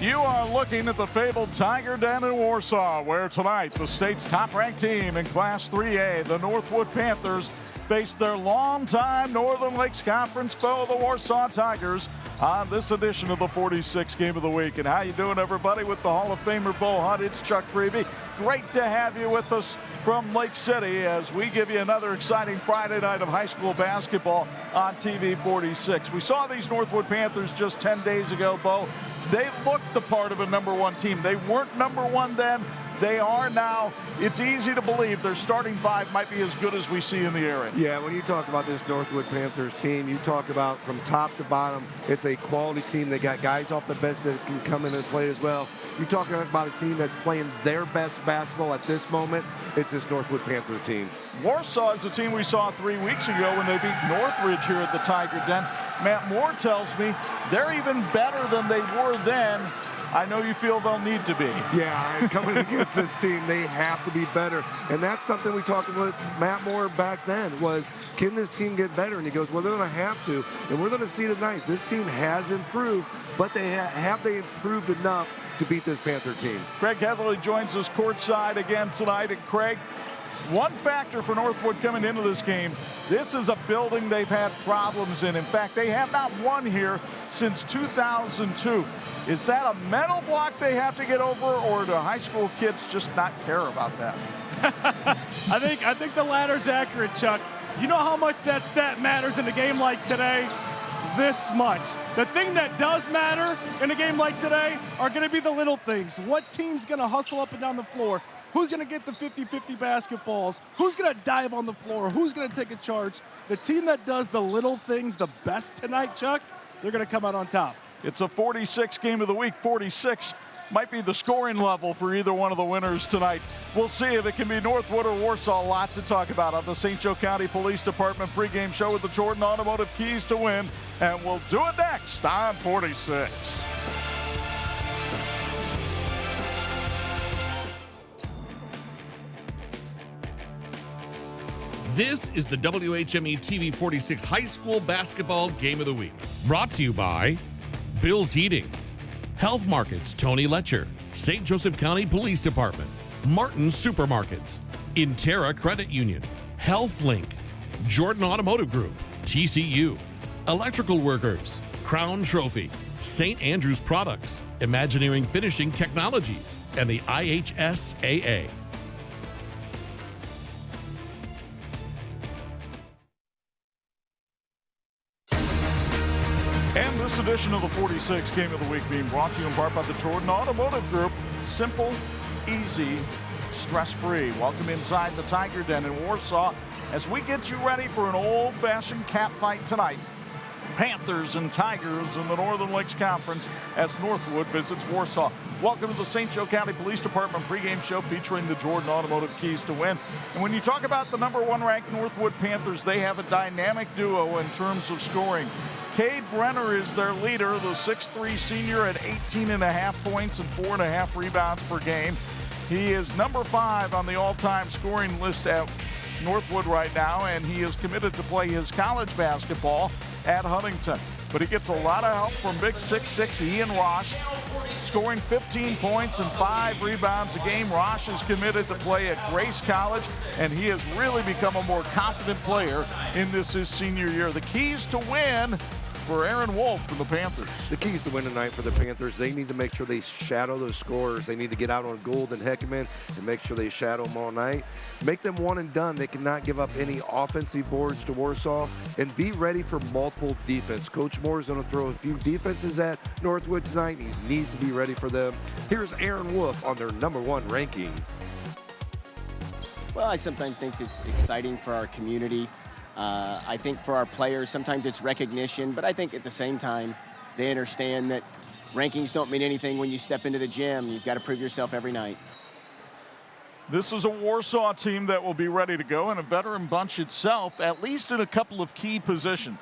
You are looking at the fabled Tiger Den in Warsaw, where tonight the state's top-ranked team in Class 3A, the Northwood Panthers, face their longtime Northern Lakes Conference foe, the Warsaw Tigers, on this edition of the 46th Game of the Week. And how you doing, everybody? With the Hall of Famer Bo Hunt, it's Chuck Freeby. Great to have you with us from Lake City as we give you another exciting Friday night of high school basketball on TV 46. We saw these Northwood Panthers just 10 days ago, Bo. They looked the part of a #1 team. They weren't #1 then. They are now. It's easy to believe their starting five might be as good as we see in the area. Yeah, when you talk about this Northwood Panthers team, you talk about from top to bottom, it's a quality team. They got guys off the bench that can come in and play as well. You're talking about a team that's playing their best basketball at this moment. It's this Northwood Panthers team. Warsaw is a team we saw 3 weeks ago when they beat Northridge here at the Tiger Den. Matt Moore tells me they're even better than they were then. I know you feel they'll need to be. Yeah, and coming against this team, they have to be better. And that's something we talked about Matt Moore back then was, can this team get better? And he goes, well, they're going to have to. And we're going to see tonight, this team has improved, but have they improved enough to beat this Panther team? Craig Heatherly joins us courtside again tonight. And Craig, one factor for Northwood coming into this game, this is a building they've had problems in. In fact, they have not won here since 2002. Is that a mental block they have to get over, or do high school kids just not care about that? I think the latter's accurate, Chuck. You know how much that stat matters in a game like today? This much. The thing that does matter in a game like today are going to be the little things. What team's going to hustle up and down the floor? Who's going to get the 50-50 basketballs? Who's going to dive on the floor? Who's going to take a charge? The team that does the little things the best tonight, Chuck, they're going to come out on top. It's a 46 Game of the Week. 46 might be the scoring level for either one of the winners tonight. We'll see if it can be Northwood or Warsaw. A lot to talk about on the St. Joe County Police Department pregame show with the Jordan Automotive Keys to Win. And we'll do it next on 46. This is the WHME TV 46 High School Basketball Game of the Week. Brought to you by Bill's Heating, Health Markets Tony Letcher, St. Joseph County Police Department, Martin Supermarkets, Interra Credit Union, HealthLink, Jordan Automotive Group, TCU, Electrical Workers, Crown Trophy, St. Andrews Products, Imagineering Finishing Technologies, and the IHSAA. And this edition of the 46 Game of the Week being brought to you in part by the Jordan Automotive Group. Simple, easy, stress-free. Welcome inside the Tiger Den in Warsaw as we get you ready for an old-fashioned cat fight tonight. Panthers and Tigers in the Northern Lakes Conference as Northwood visits Warsaw. Welcome to the St. Joe County Police Department pregame show featuring the Jordan Automotive Keys to Win. And when you talk about the #1 ranked Northwood Panthers, they have a dynamic duo in terms of scoring. Cade Brenner is their leader, the 6'3 senior at 18.5 points and 4.5 rebounds per game. He is #5 on the all-time scoring list at Northwood right now, and he is committed to play his college basketball at Huntington. But he gets a lot of help from big 6'6 Ian Rosh, scoring 15 points and 5 rebounds a game. Rosh is committed to play at Grace College, and he has really become a more confident player in his senior year. The keys to win for Aaron Wolf from the Panthers. The keys to win tonight for the Panthers, they need to make sure they shadow those scorers. They need to get out on Gould and Heckman and make sure they shadow them all night. Make them one and done. They cannot give up any offensive boards to Warsaw, and be ready for multiple defense. Coach Moore is going to throw a few defenses at Northwood tonight. He needs to be ready for them. Here's Aaron Wolf on their #1 ranking. Well, I sometimes think it's exciting for our community. I think for our players, sometimes it's recognition, but I think at the same time, they understand that rankings don't mean anything when you step into the gym. You've got to prove yourself every night. This is a Warsaw team that will be ready to go, and a veteran bunch itself, at least in a couple of key positions.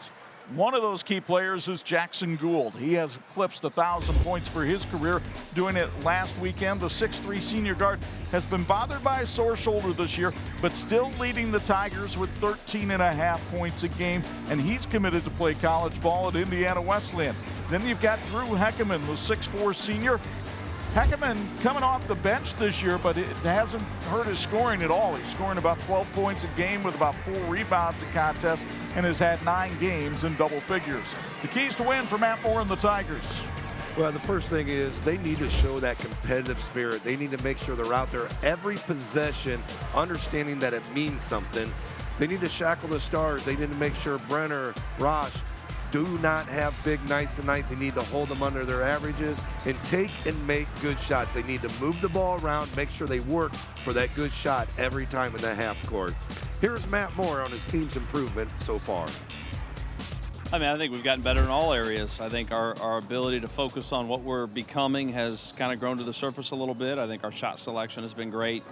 One of those key players is Jackson Gould. He has eclipsed 1,000 points for his career, doing it last weekend. The 6'3 senior guard has been bothered by a sore shoulder this year, but still leading the Tigers with 13.5 points a game, and he's committed to play college ball at Indiana Wesleyan. Then you've got Drew Heckeman, the 6'4 senior. Heckeman coming off the bench this year, but it hasn't hurt his scoring at all. He's scoring about 12 points a game with about 4 rebounds a contest and has had 9 games in double figures. The keys to win for Matt Moore and the Tigers. Well, the first thing is they need to show that competitive spirit. They need to make sure they're out there every possession, understanding that it means something. They need to shackle the stars. They need to make sure Brenner, Rosh, do not have big nights tonight. They need to hold them under their averages and take and make good shots. They need to move the ball around, make sure they work for that good shot every time in the half court. Here's Matt Moore on his team's improvement so far. I mean, I think we've gotten better in all areas. I think our ability to focus on what we're becoming has kind of grown to the surface a little bit. I think our shot selection has been great.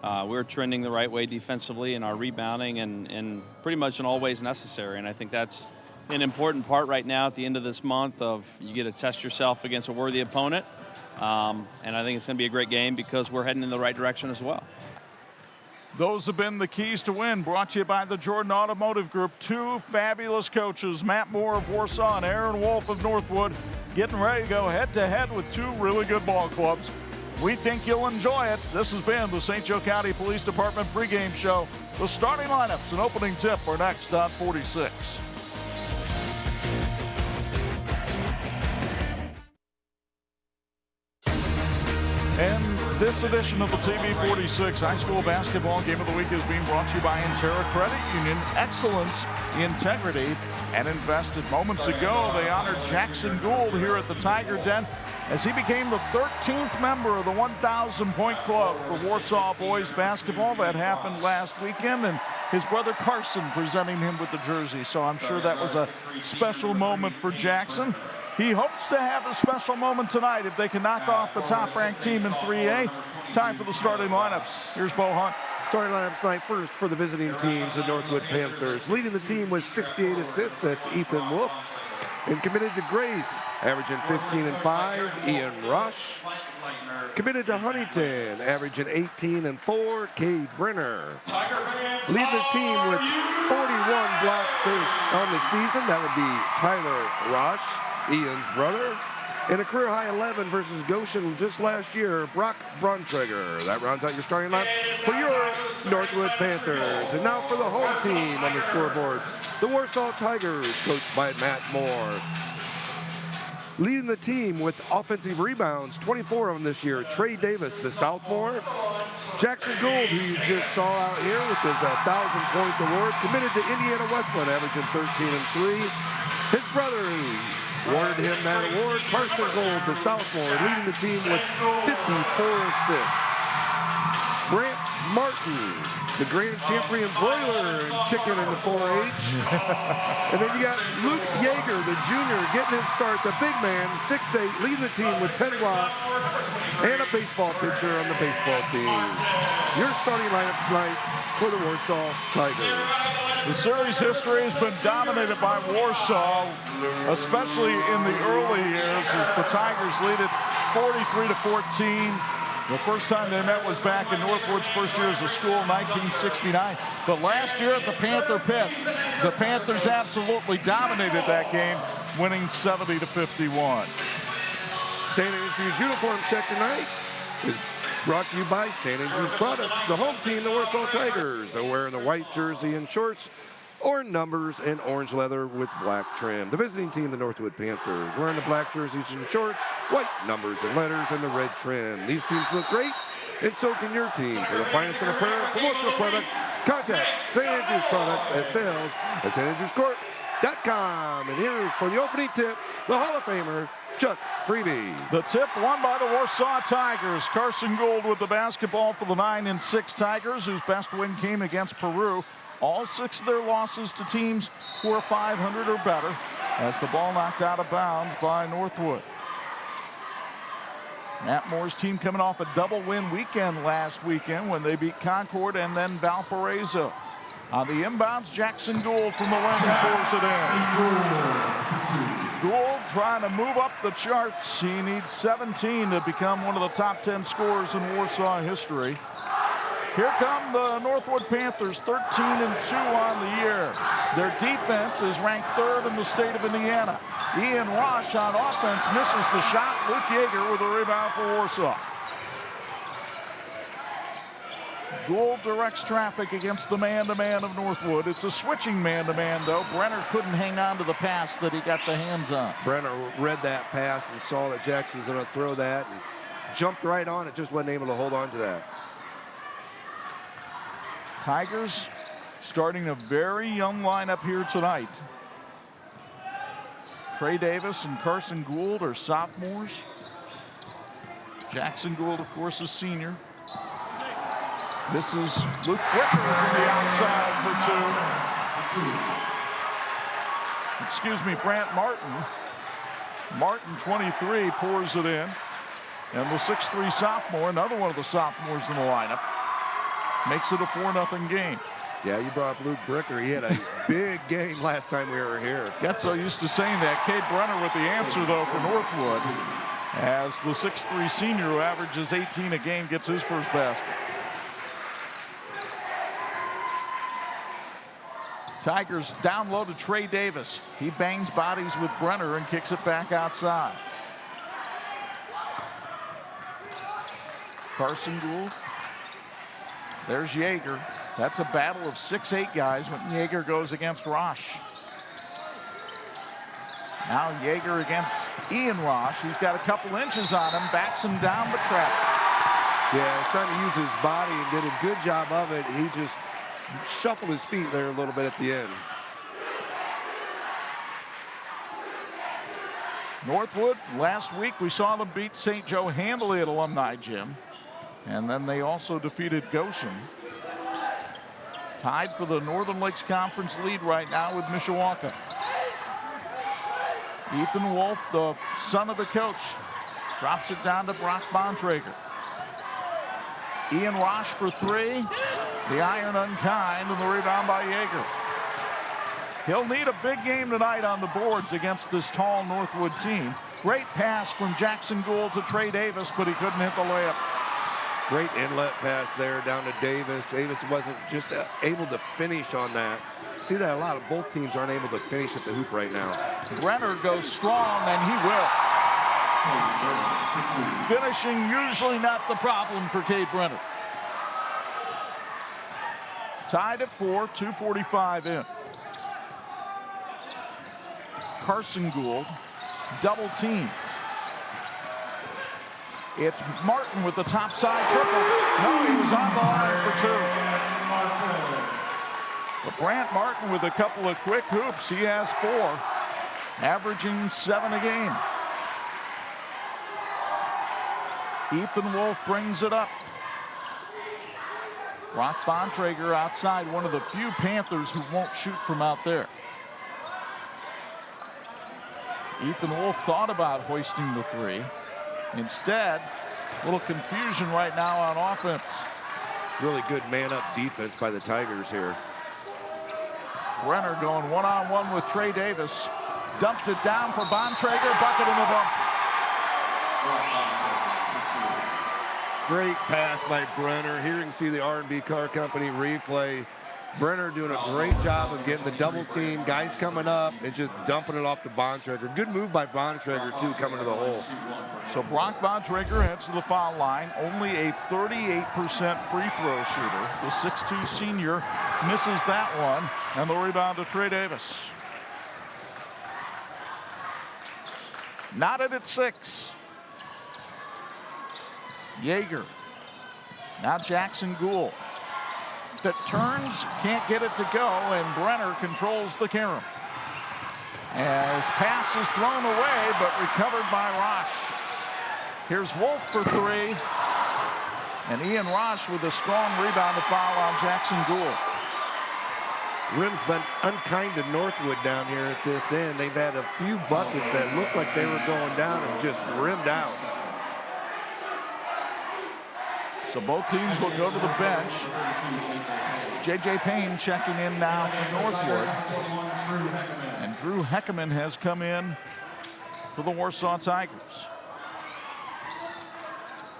We're trending the right way defensively in our rebounding and pretty much in all ways necessary. And I think that's an important part right now at the end of this month of you get to test yourself against a worthy opponent. And I think it's going to be a great game because we're heading in the right direction as well. Those have been the keys to win, brought to you by the Jordan Automotive Group. 2 fabulous coaches, Matt Moore of Warsaw and Aaron Wolf of Northwood, getting ready to go head-to-head with 2 really good ball clubs. We think you'll enjoy it. This has been the St. Joe County Police Department pregame show. The starting lineups and opening tip are next on 46. And this edition of the TV46 High School Basketball Game of the Week is being brought to you by Intera Credit Union. Excellence, integrity, and invested. Moments ago, they honored Jackson Gould here at the Tiger Den as he became the 13th member of the 1,000-point club for Warsaw boys basketball. That happened last weekend, and his brother Carson presenting him with the jersey. So I'm sure that was a special moment for Jackson. He hopes to have a special moment tonight if they can knock off the top-ranked team in 3A. Time for the starting lineups. Here's Bo Hunt. Starting lineups tonight first for the visiting teams, the Northwood Panthers. Leading the team with 68 assists, that's Ethan Wolf. And committed to Grace, averaging 15 and 5, Ian Rush. Committed to Huntington, averaging 18 and 4, Cade Brenner. Lead the team with 41 blocks on the season. That would be Tyler Rush, Ian's brother. And a career-high 11 versus Goshen just last year, Brock Bruntrager. That rounds out your starting line for your Northwood Panthers. And now for the home team on the scoreboard, the Warsaw Tigers, coached by Matt Moore. Leading the team with offensive rebounds, 24 of them this year, Trey Davis, the sophomore. Jackson Gould, who you just saw out here with his 1,000-point award, committed to Indiana Westland, averaging 13 and 3. His brother awarded him that award, Carson Gould, the sophomore, leading the team with 54 assists. Brant Martin, the grand champion broiler and chicken in the 4-H. And then you got Luke Yeager, the junior, getting his start, the big man, 6'8", leading the team with 10 blocks and a baseball pitcher on the baseball team. Your starting lineup tonight for the Warsaw Tigers. The series history has been dominated by Warsaw, especially in the early years as the Tigers lead it 43-14. The first time they met was back in Northwood's first year as a school, 1969. But last year at the Panther Pit, the Panthers absolutely dominated that game, winning 70-51. St. Andrews uniform check tonight is brought to you by St. Andrews Products. The home team, the Warsaw Tigers, are wearing the white jersey and shorts, or numbers and orange leather with black trim. The visiting team, the Northwood Panthers, wearing the black jerseys and shorts, white numbers and letters, and the red trim. These teams look great, and so can your team. For the finest in apparel, promotional products, contact St. Andrews Products at sales at standrewscourt.com. And here for the opening tip, the Hall of Famer, Chuck Freebie. The tip won by the Warsaw Tigers. Carson Gould with the basketball for the 9-6 Tigers, whose best win came against Peru. All 6 of their losses to teams who are 500 or better, as the ball knocked out of bounds by Northwood. Matt Moore's team coming off a double win weekend last weekend when they beat Concord and then Valparaiso. On the inbounds, Jackson Gould from the wing pours it in. Gould trying to move up the charts. He needs 17 to become one of the top 10 scorers in Warsaw history. Here come the Northwood Panthers, 13-2 on the year. Their defense is ranked 3rd in the state of Indiana. Ian Rosh on offense misses the shot. Luke Yeager with a rebound for Warsaw. Gould directs traffic against the man-to-man of Northwood. It's a switching man-to-man, though. Brenner couldn't hang on to the pass that he got the hands on. Brenner read that pass and saw that Jackson was going to throw that and jumped right on it, just wasn't able to hold on to that. Tigers starting a very young lineup here tonight. Trey Davis and Carson Gould are sophomores. Jackson Gould, of course, is senior. This is Luke Whicker from the outside for 2. Excuse me, Brant Martin. Martin, 23, pours it in. And the 6'3 sophomore, another one of the sophomores in the lineup, makes it a 4-0 game. Yeah, you brought up Luke Bricker. He had a big game last time we were here. Got so used to saying that. Cade Brenner with the answer, though, for Northwood, as the 6'3 senior who averages 18 a game gets his first basket. Tigers down low to Trey Davis. He bangs bodies with Brenner and kicks it back outside. Carson Gould. There's Yeager. That's a battle of 6'8 guys when Yeager goes against Rosh. Now Yeager against Ian Rosh. He's got a couple inches on him, backs him down the track. Yeah, he's trying to use his body and did a good job of it. He just shuffled his feet there a little bit at the end. Northwood, last week we saw them beat St. Joe handily at Alumni Gym. And then they also defeated Goshen. Tied for the Northern Lakes Conference lead right now with Mishawaka. Ethan Wolf, the son of the coach, drops it down to Brock Bontrager. Ian Rosh for 3. The iron unkind, and the rebound by Yeager. He'll need a big game tonight on the boards against this tall Northwood team. Great pass from Jackson Gould to Trey Davis, but he couldn't hit the layup. Great inlet pass there down to Davis. Davis wasn't just able to finish on that. See that a lot of both teams aren't able to finish at the hoop right now. Brenner goes strong, and he will. Finishing usually not the problem for Cade Brenner. Tied at 4, 2:45 in. Carson Gould, double team. It's Martin with the top side triple. No, he was on the line for 2. But Brant Martin with a couple of quick hoops. He has 4, averaging 7 a game. Ethan Wolf brings it up. Brock Bontrager outside, one of the few Panthers who won't shoot from out there. Ethan Wolf thought about hoisting the 3. Instead, a little confusion right now on offense. Really good man-up defense by the Tigers here. Brenner going one-on-one with Trey Davis. Dumped it down for Bontrager, bucket in the bump. Great pass by Brenner. Here you can see the R&B Car Company replay. Brenner doing a great job of getting the double team. Guys coming up and just dumping it off to Bontrager. Good move by Bontrager, too, coming to the hole. So Brock Bontrager heads to the foul line. Only a 38% free throw shooter. The 6'2 senior misses that one. And the rebound to Trey Davis. Knotted at 6. Yeager. Now Jackson Gould. That turns, can't get it to go, and Brenner controls the carom. As pass is thrown away, but recovered by Rosh. Here's Wolf for 3. And Ian Rosh with a strong rebound to foul on Jackson Gould. Rim's been unkind to Northwood down here at this end. They've had a few buckets that looked like they were going down and just rimmed out. So both teams will go to the bench. J.J. Payne checking in now for Northwood. And Drew Heckerman has come in for the Warsaw Tigers.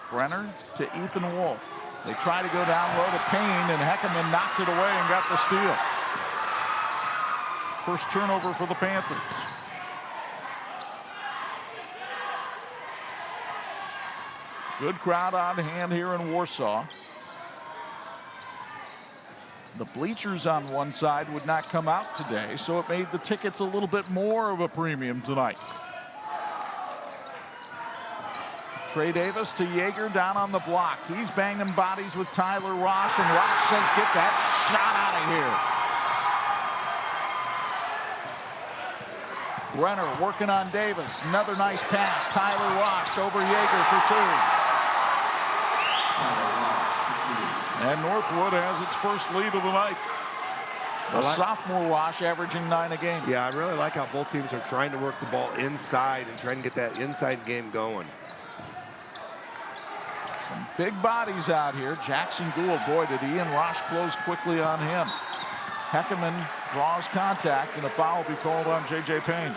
Brenner to Ethan Wolf. They try to go down low to Payne, and Heckerman knocked it away and got the steal. First turnover for the Panthers. Good crowd on hand here in Warsaw. The bleachers on one side would not come out today, so it made the tickets a little bit more of a premium tonight. Trey Davis to Yeager down on the block. He's banging bodies with Tyler Rosh, and Rosh says, get that shot out of here. Brenner working on Davis. Another nice pass. Tyler Rosh over Yeager for two. And Northwood has its first lead of the night. The sophomore Rosh averaging 9 a game. Yeah, I really like how both teams are trying to work the ball inside and trying to get that inside game going. Some big bodies out here. Jackson Gould, boy, did Ian Rosh close quickly on him. Heckerman draws contact, and a foul will be called on J.J. Payne.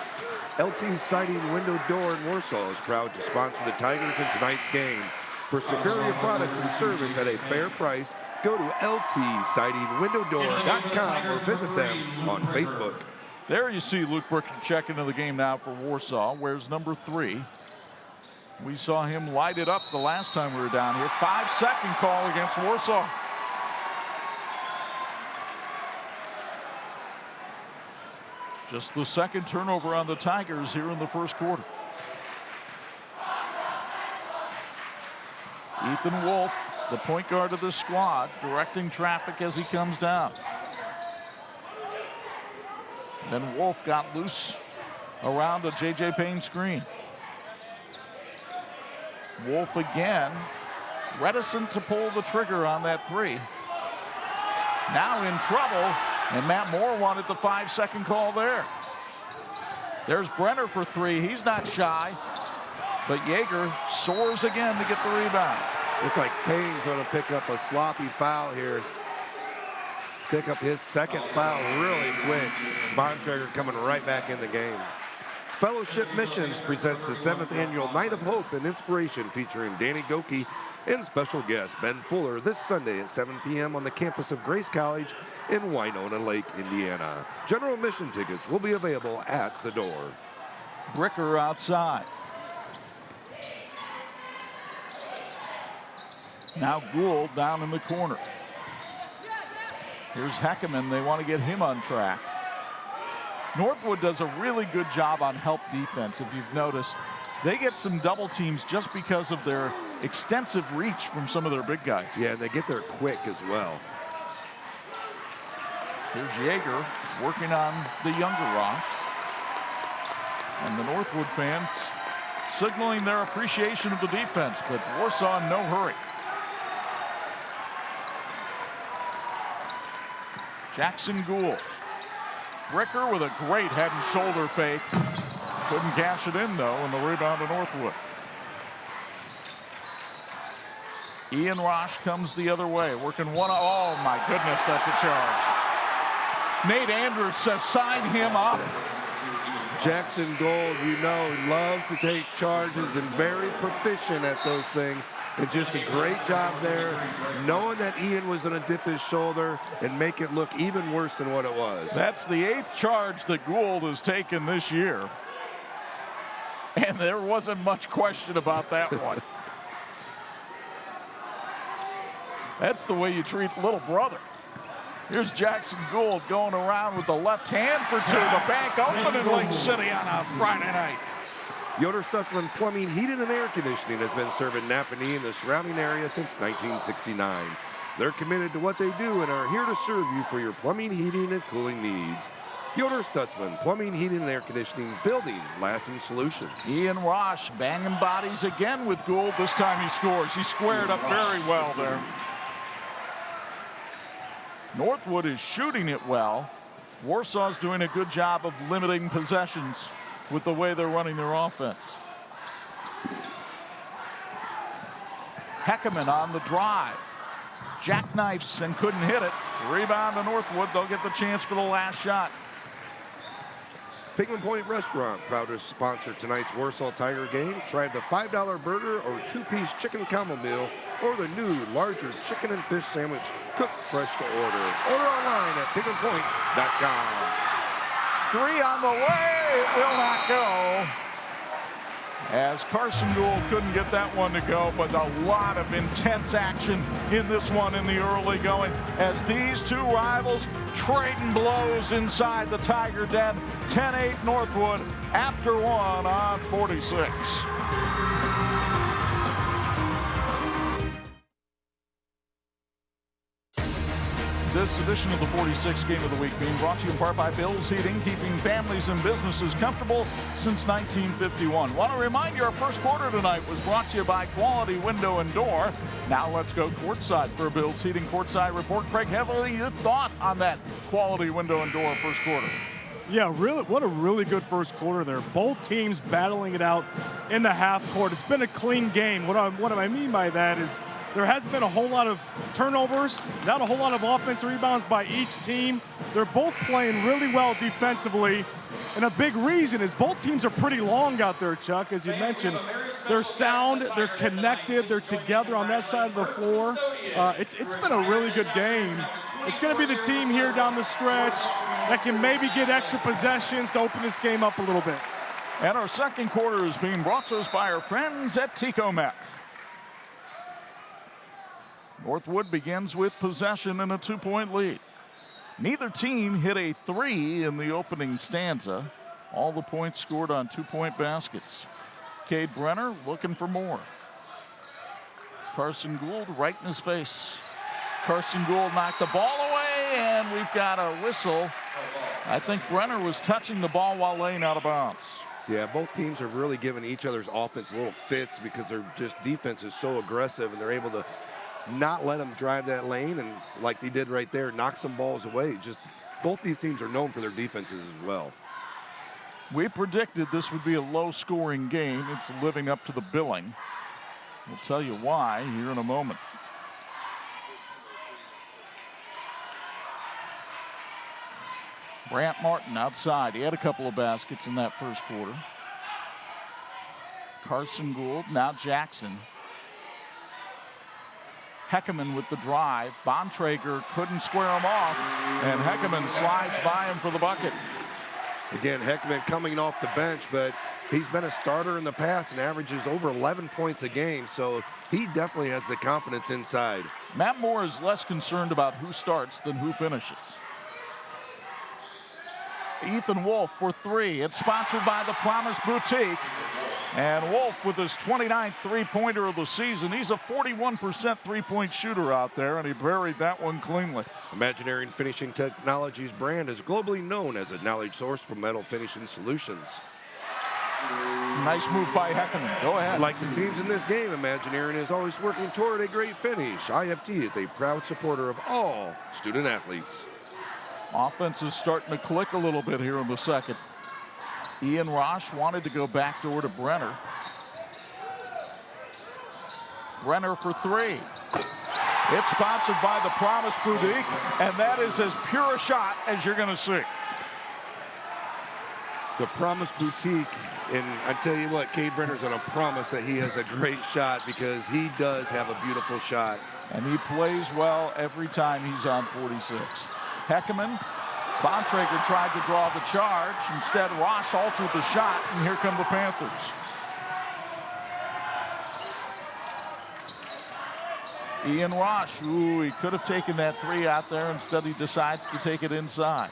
LT's Siding Window Door in Warsaw is proud to sponsor the Tigers in tonight's game. For superior products and service at a fair price, go to ltsidingwindowdoor.com or visit them on Facebook. There you see Luke Bricker check into the game now for Warsaw. Where's number 3? We saw him light it up the last time we were down here. 5-second call against Warsaw. Just the second turnover on the Tigers here in the first quarter. Ethan Wolf, the point guard of this squad, directing traffic as he comes down. Then Wolf got loose around a J.J. Payne screen. Wolf again, reticent to pull the trigger on that 3. Now in trouble, and Matt Moore wanted the 5-second call there. There's Brenner for 3. He's not shy, but Yeager soars again to get the rebound. Looks like Payne's going to pick up a sloppy foul here. Pick up his second foul really quick. Bontrager coming right back in the game. Fellowship Missions presents the 7th annual Night of Hope and Inspiration featuring Danny Goki and special guest Ben Fuller this Sunday at 7 p.m. on the campus of Grace College in Winona Lake, Indiana. General admission tickets will be available at the door. Bricker outside. Now Gould down in the corner. Here's Heckerman. They want to get him on track. Northwood does a really good job on help defense. If you've noticed, they get some double teams just because of their extensive reach from some of their big guys. Yeah, and they get there quick as well. Here's Yeager working on the younger Rosh. And the Northwood fans signaling their appreciation of the defense, but Warsaw in no hurry. Jackson Gould. Bricker with a great head and shoulder fake. Couldn't cash it in, though, and the rebound to Northwood. Ian Rosh comes the other way, working one. Oh, my goodness, that's a charge. Nate Andrews says sign him up. Jackson Gould, you know, loves to take charges and very proficient at those things. And just a great job there, knowing that Ian was going to dip his shoulder and make it look even worse than what it was. That's the 8th charge that Gould has taken this year. And there wasn't much question about that one. That's the way you treat little brother. Here's Jackson Gould going around with the left hand for 2. The bank open in Lake City on a Friday night. Yoder Stutzman Plumbing, Heating, and Air Conditioning has been serving Napanee and the surrounding area since 1969. They're committed to what they do and are here to serve you for your plumbing, heating, and cooling needs. Yoder Stutzman Plumbing, Heating, and Air Conditioning, building lasting solutions. Ian Rosh banging bodies again with Gould. This time he scores. He squared up very well there. Northwood is shooting it well. Warsaw's doing a good job of limiting possessions with the way they're running their offense. Heckerman on the drive. Jackknifes and couldn't hit it. Rebound to Northwood. They'll get the chance for the last shot. Pigman Point Restaurant, proud to sponsor tonight's Warsaw Tiger game. Try the $5 burger or 2-piece chicken combo meal or the new larger chicken and fish sandwich cooked fresh to order. Order online at pigmanpoint.com. 3 on the way. It will not go. as Carson Gould couldn't get that one to go, but a lot of intense action in this one in the early going as these two rivals trading blows inside the Tiger Den. 10-8 Northwood after one on 46. This edition of the 46 Game of the Week being brought to you in part by Bill's Heating, keeping families and businesses comfortable since 1951. Want to remind you our first quarter tonight was brought to you by Quality Window and Door. Now let's go courtside for a Bill's Heating courtside report. Craig Heavily, your thought on that Quality Window and Door first quarter? Yeah, really, what a really good first quarter there. Both teams battling it out in the half court. It's been a clean game. What I mean by that is there hasn't been a whole lot of turnovers, not a whole lot of offensive rebounds by each team. They're both playing really well defensively. And a big reason is both teams are pretty long out there, Chuck. As you mentioned, they're sound, they're connected, they're together on that side of the floor. It's been a really good game. It's going to be the team here down the stretch that can maybe get extra possessions to open this game up a little bit. And our second quarter is being brought to us by our friends at Ticomet. Northwood begins with possession and a 2-point lead. Neither team hit a three in the opening stanza. All the points scored on 2-point baskets. Cade Brenner looking for more. Carson Gould right in his face. Carson Gould knocked the ball away, and we've got a whistle. I think Brenner was touching the ball while laying out of bounds. Yeah, both teams are really giving each other's offense little fits because their just defense is so aggressive, and they're able to not let them drive that lane, and like they did right there, knock some balls away. Just both these teams are known for their defenses as well. We predicted this would be a low-scoring game. It's living up to the billing. We'll tell you why here in a moment. Brant Martin outside. He had a couple of baskets in that first quarter. Carson Gould, now Jackson. Heckerman with the drive. Bontrager couldn't square him off, and Heckerman slides by him for the bucket. Again, Heckerman coming off the bench, but he's been a starter in the past and averages over 11 points a game, so he definitely has the confidence inside. Matt Moore is less concerned about who starts than who finishes. Ethan Wolf for three. It's sponsored by the Promise Boutique. And Wolf with his 29th three-pointer of the season. He's a 41% three-point shooter out there, and he buried that one cleanly. Imaginary Finishing Technologies brand is globally known as a knowledge source for metal finishing solutions. Nice move by Heckerman. Go ahead. Like the teams in this game, Imagineering is always working toward a great finish. IFT is a proud supporter of all student athletes. Offense is starting to click a little bit here in the second. Ian Rosh wanted to go backdoor to Brenner. Brenner for three. It's sponsored by the Promise Boutique, and that is as pure a shot as you're going to see. The Promise Boutique, and I tell you what, Cade Brenner's going to promise that he has a great shot because he does have a beautiful shot. And he plays well every time he's on 46. Heckerman. Bontrager tried to draw the charge. Instead, Rosh altered the shot, and here come the Panthers. Ian Rosh, ooh, he could have taken that three out there. Instead, he decides to take it inside.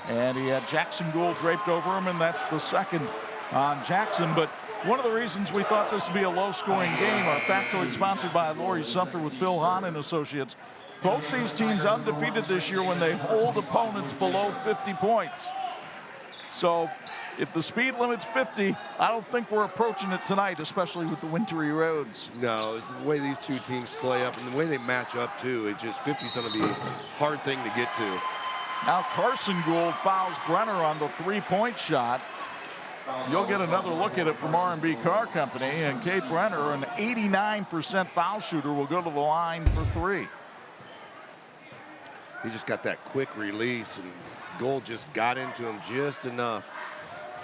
And he had Jackson Gould draped over him, and that's the second on Jackson. But one of the reasons we thought this would be a low-scoring game, our factoid sponsored by Laurie Sumter with Phil Hahn and Associates. Both these teams undefeated this year when they hold opponents below 50 points. So if the speed limit's 50, I don't think we're approaching it tonight, especially with the wintry roads. No, it's the way these two teams play up and the way they match up too. It's just 50's going to be a hard thing to get to. Now Carson Gould fouls Brenner on the three-point shot. You'll get another look at it from R&B Car Company, and Cade Brenner, an 89% foul shooter, will go to the line for three. He just got that quick release, and Gould just got into him just enough.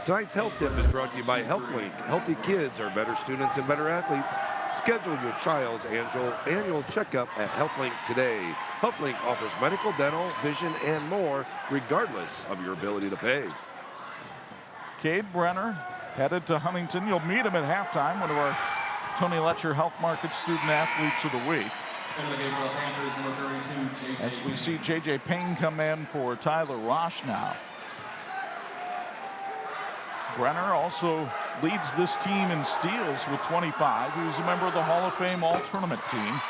Tonight's Health Tip is brought to you by HealthLink. Healthy kids are better students and better athletes. Schedule your child's annual checkup at HealthLink today. HealthLink offers medical, dental, vision, and more, regardless of your ability to pay. Cade Brenner headed to Huntington. You'll meet him at halftime, one of our Tony Letcher Health Market Student Athletes of the Week. As we see J.J. Payne come in for Tyler Rosh now. Brenner also leads this team in steals with 25. He was a member of the Hall of Fame All-Tournament team.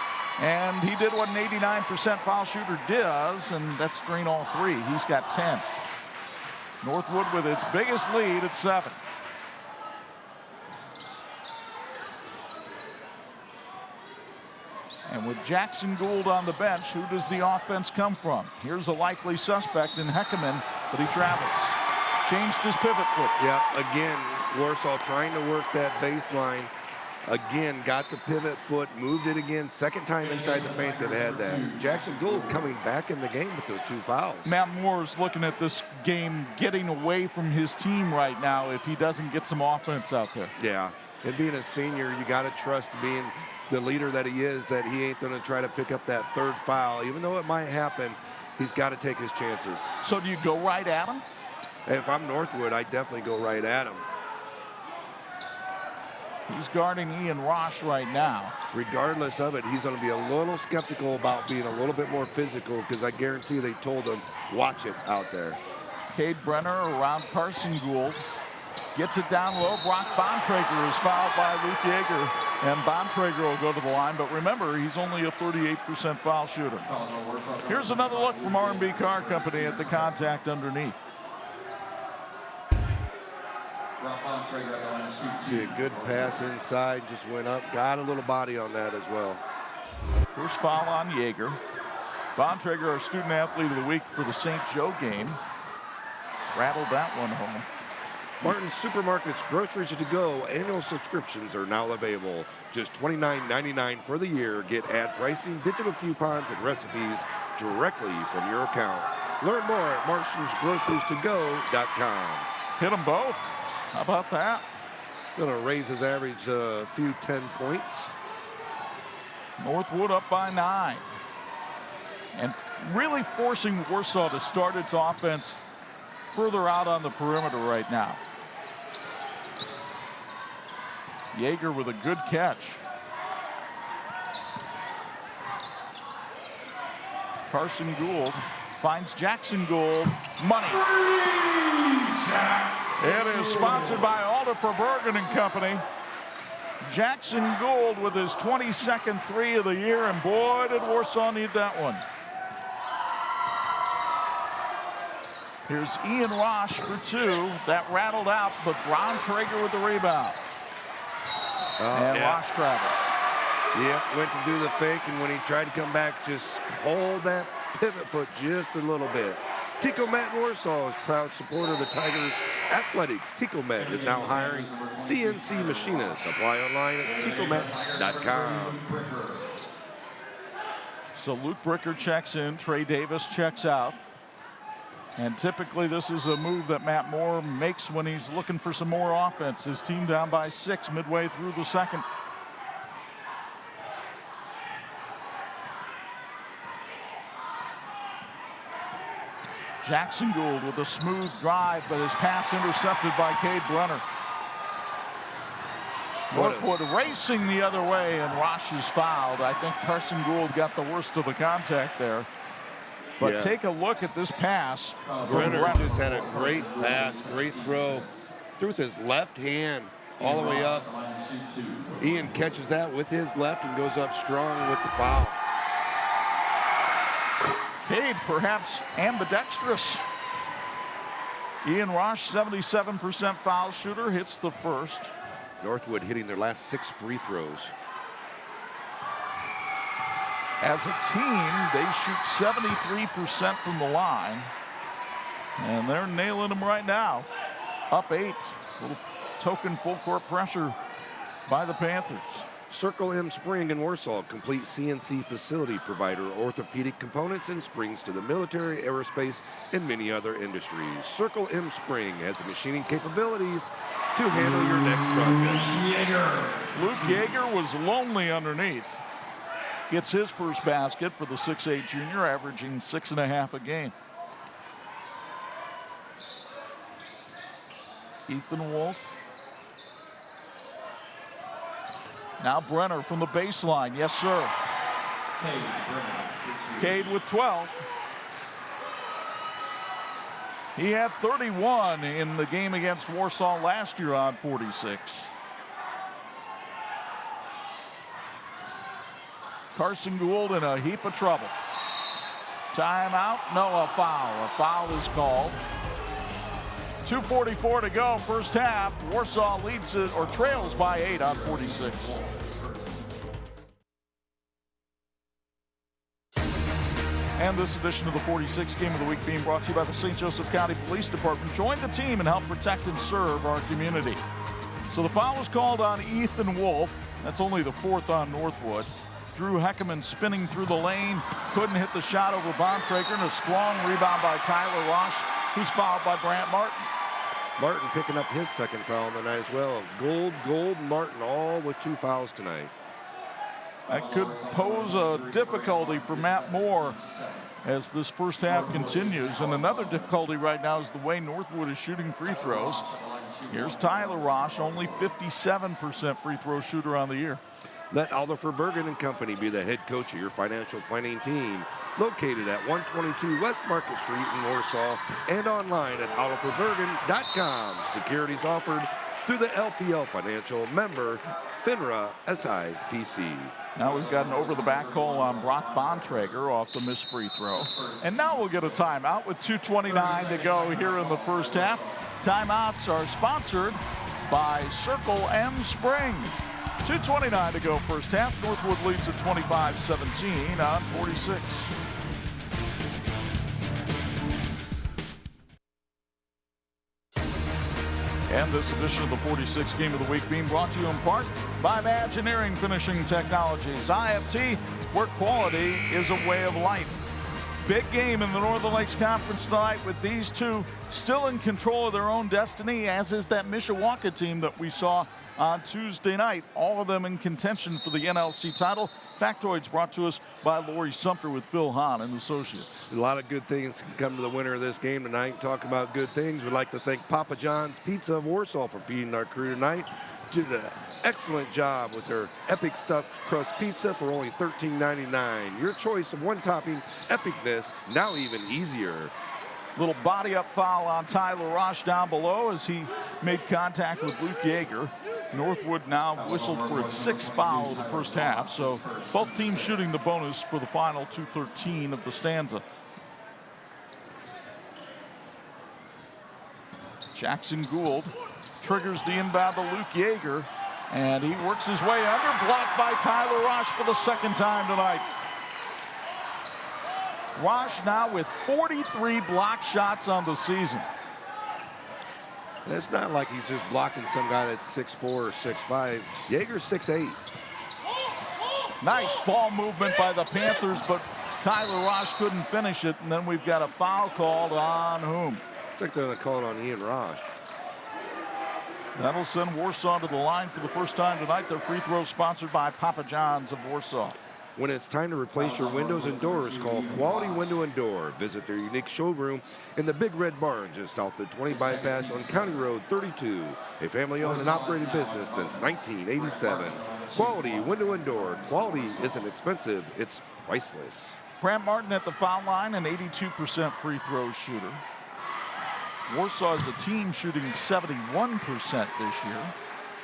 And he did what an 89% foul shooter does, and that's drain all three. He's got 10. Northwood with its biggest lead at 7. And with Jackson Gould on the bench, who does the offense come from? Here's a likely suspect in Heckerman, but he travels. Changed his pivot foot. Yeah, again, Warsaw trying to work that baseline. Again, got the pivot foot, moved it again. Second time inside the paint they've had that. Jackson Gould coming back in the game with those 2 fouls. Matt Moore's looking at this game getting away from his team right now if he doesn't get some offense out there. Yeah, and being a senior, you got to trust being the leader that he is, that he ain't going to try to pick up that 3rd foul. Even though it might happen, he's got to take his chances. So do you go right at him? If I'm Northwood, I definitely go right at him. He's guarding Ian Rosh right now. Regardless of it, he's going to be a little skeptical about being a little bit more physical, because I guarantee they told him, watch it out there. Cade Brenner around Carson Gould. Gets it down low. Brock Bontrager is fouled by Luke Yeager. And Bontrager will go to the line. But remember, he's only a 38% foul shooter. Here's another look from R&B Car Company at the contact underneath. See a good pass inside, just went up, got a little body on that as well. First foul on Yeager. Bontrager, our student athlete of the week for the St. Joe game. Rattled that one home. Martin's Supermarkets groceries to go annual subscriptions are now available. Just $29.99 for the year. Get ad pricing, digital coupons, and recipes directly from your account. Learn more at martinsgroceriestogo.com. Hit them both. How about that? Gonna raise his average a few 10 points. Northwood up by 9. And really forcing Warsaw to start its offense further out on the perimeter right now. Yeager with a good catch. Carson Gould finds Jackson Gould. Money. It is sponsored by Alda for Bergen and Company. Jackson Gould with his 22nd 3 of the year, and boy, did Warsaw need that one. Here's Ian Rosh for 2. That rattled out, but Bontrager with the rebound. And yeah. Rosh travels. Yep, went to do the fake, and when he tried to come back, just hold that pivot foot just a little bit. Ticomet Warsaw is proud supporter of the Tigers Athletics. Ticomet is now hiring CNC machinists. Apply online at ticomet.com. So Luke Bricker checks in. Trey Davis checks out. And typically this is a move that Matt Moore makes when he's looking for some more offense. His team down by 6 midway through the second. Jackson Gould with a smooth drive, but his pass intercepted by Cade Brenner. Northwood racing the other way, and Rosh is fouled. I think Carson Gould got the worst of the contact there. But take a look at this pass. Brenner just had a great pass, great throw. Threw with his left hand all the way up. Ian catches that with his left and goes up strong with the foul. Cade perhaps ambidextrous. Ian Rosh, 77% foul shooter, hits the first. Northwood hitting their last 6 free throws. As a team, they shoot 73% from the line. And they're nailing them right now. Up 8. Little token full court pressure by the Panthers. Circle M Spring in Warsaw, complete CNC facility provider, orthopedic components and springs to the military, aerospace, and many other industries. Circle M Spring has the machining capabilities to handle your next project. Luke Yeager was lonely underneath. Gets his first basket for the 6'8 junior, averaging 6.5 a game. Ethan Wolf Now Brenner from the baseline. Yes, sir. Cade with 12. He had 31 in the game against Warsaw last year on 46. Carson Gould in a heap of trouble. Timeout. No, a foul. A foul is called. 2:44 to go, first half. Warsaw leads it or trails by 8 on 46. And this edition of the 46 Game of the Week being brought to you by the St. Joseph County Police Department. Join the team and help protect and serve our community. So the foul was called on Ethan Wolf. That's only the 4th on Northwood. Drew Heckerman spinning through the lane. Couldn't hit the shot over Bontrager, and a strong rebound by Tyler Rosh, who's fouled by Brant Martin. Martin picking up his second foul on the night as well. Gould, Martin, all with 2 fouls tonight. That could pose a difficulty for Matt Moore as this first half continues. And another difficulty right now is the way Northwood is shooting free throws. Here's Tyler Rosh, only 57% free throw shooter on the year. Let Aldifer Bergen and Company be the head coach of your financial planning team. Located at 122 West Market Street in Warsaw and online at aldiferbergen.com. Securities offered through the LPL Financial, member FINRA SIPC. Now we've got an over-the-back call on Brock Bontrager off the missed free throw. And now we'll get a timeout with 2:29 to go here in the first half. Timeouts are sponsored by Circle M Spring. 2:29 to go first half. Northwood leads at 25-17 on 46. And this edition of the 46 Game of the Week being brought to you in part by Imagineering Finishing Technologies. IFT, where quality is a way of life. Big game in the Northern Lakes Conference tonight with these two still in control of their own destiny, as is that Mishawaka team that we saw on Tuesday night. All of them in contention for the NLC title. Factoids brought to us by Lori Sumter with Phil Hahn and Associates. A lot of good things can come to the winner of this game tonight. Talk about good things. We'd like to thank Papa John's Pizza of Warsaw for feeding our crew tonight. Did an excellent job with their epic stuffed crust pizza for only $13.99. Your choice of one topping epicness, now even easier. Little body up foul on Tyler Rosh down below as he made contact with Luke Yeager. Northwood now whistled for its 6th foul of the first half, so both teams shooting the bonus for the final 2:13 of the stanza. Jackson Gould triggers the inbound to Luke Yeager, and he works his way under, blocked by Tyler Rosh for the 2nd time tonight. Rosh now with 43 block shots on the season. It's not like he's just blocking some guy that's 6'4" or 6'5". Yeager's 6'8". Nice ball movement by the Panthers, but Tyler Rosh couldn't finish it, and then we've got a foul called on whom? It's like they're going to call it on Ian Rosh. That'll send Warsaw to the line for the first time tonight. Their free throw sponsored by Papa John's of Warsaw. When it's time to replace your windows and doors, call Quality Window and Door. Visit their unique showroom in the Big Red Barn just south of 20 Bypass on County Road 32. A family-owned and operated business since 1987. Quality Window and Door. Quality isn't expensive, it's priceless. Brant Martin at the foul line, an 82% free throw shooter. Warsaw is a team shooting 71% this year.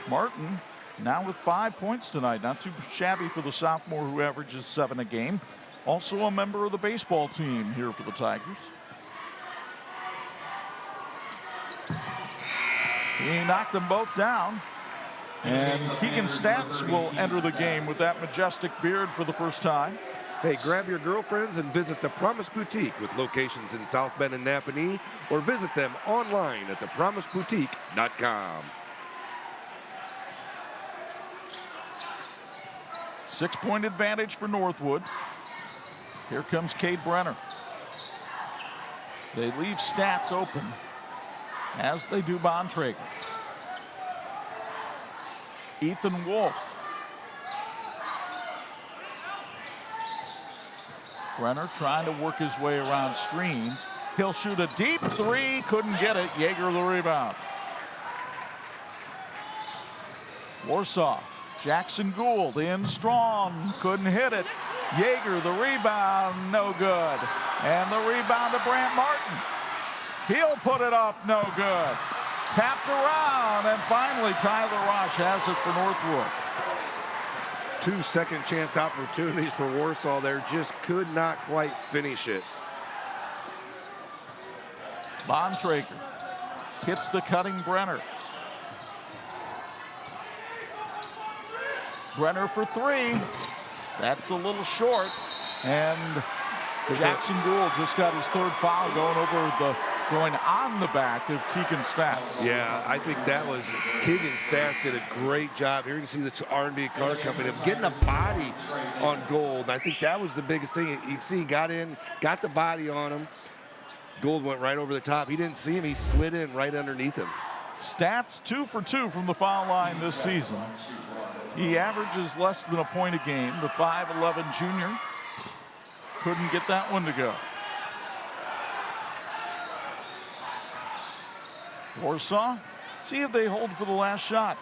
Martin now with 5 points tonight. Not too shabby for the sophomore who averages 7 a game. Also a member of the baseball team here for the Tigers. He knocked them both down. And Keegan Stats will enter the game with that majestic beard for the first time. Hey, grab your girlfriends and visit the Promise Boutique with locations in South Bend and Napanee, or visit them online at thepromiseboutique.com. 6-point advantage for Northwood. Here comes Cade Brenner. They leave Stats open, as they do Bontrager. Ethan Wolf. Brenner trying to work his way around screens. He'll shoot a deep 3, couldn't get it. Yeager the rebound. Warsaw Jackson Gould in strong, couldn't hit it. Yeager, the rebound, no good. And the rebound to Brant Martin. He'll put it up, no good. Tapped around, and finally Tyler Roche has it for Northwood. 2 second chance opportunities for Warsaw there, just could not quite finish it. Bontrager hits the cutting Brenner. Brenner for three. That's a little short. And Jackson Gould just got his third foul going on the back of Keegan Stats. Yeah, I think that was Keegan Stats did a great job. Here you can see the R&B car company of getting a body on Gould. I think that was the biggest thing. You can see he got in, got the body on him. Gould went right over the top. He didn't see him. He slid in right underneath him. Stats 2 for 2 from the foul line this season. He averages less than a point a game. The 5'11" junior couldn't get that one to go. Warsaw, see if they hold for the last shot.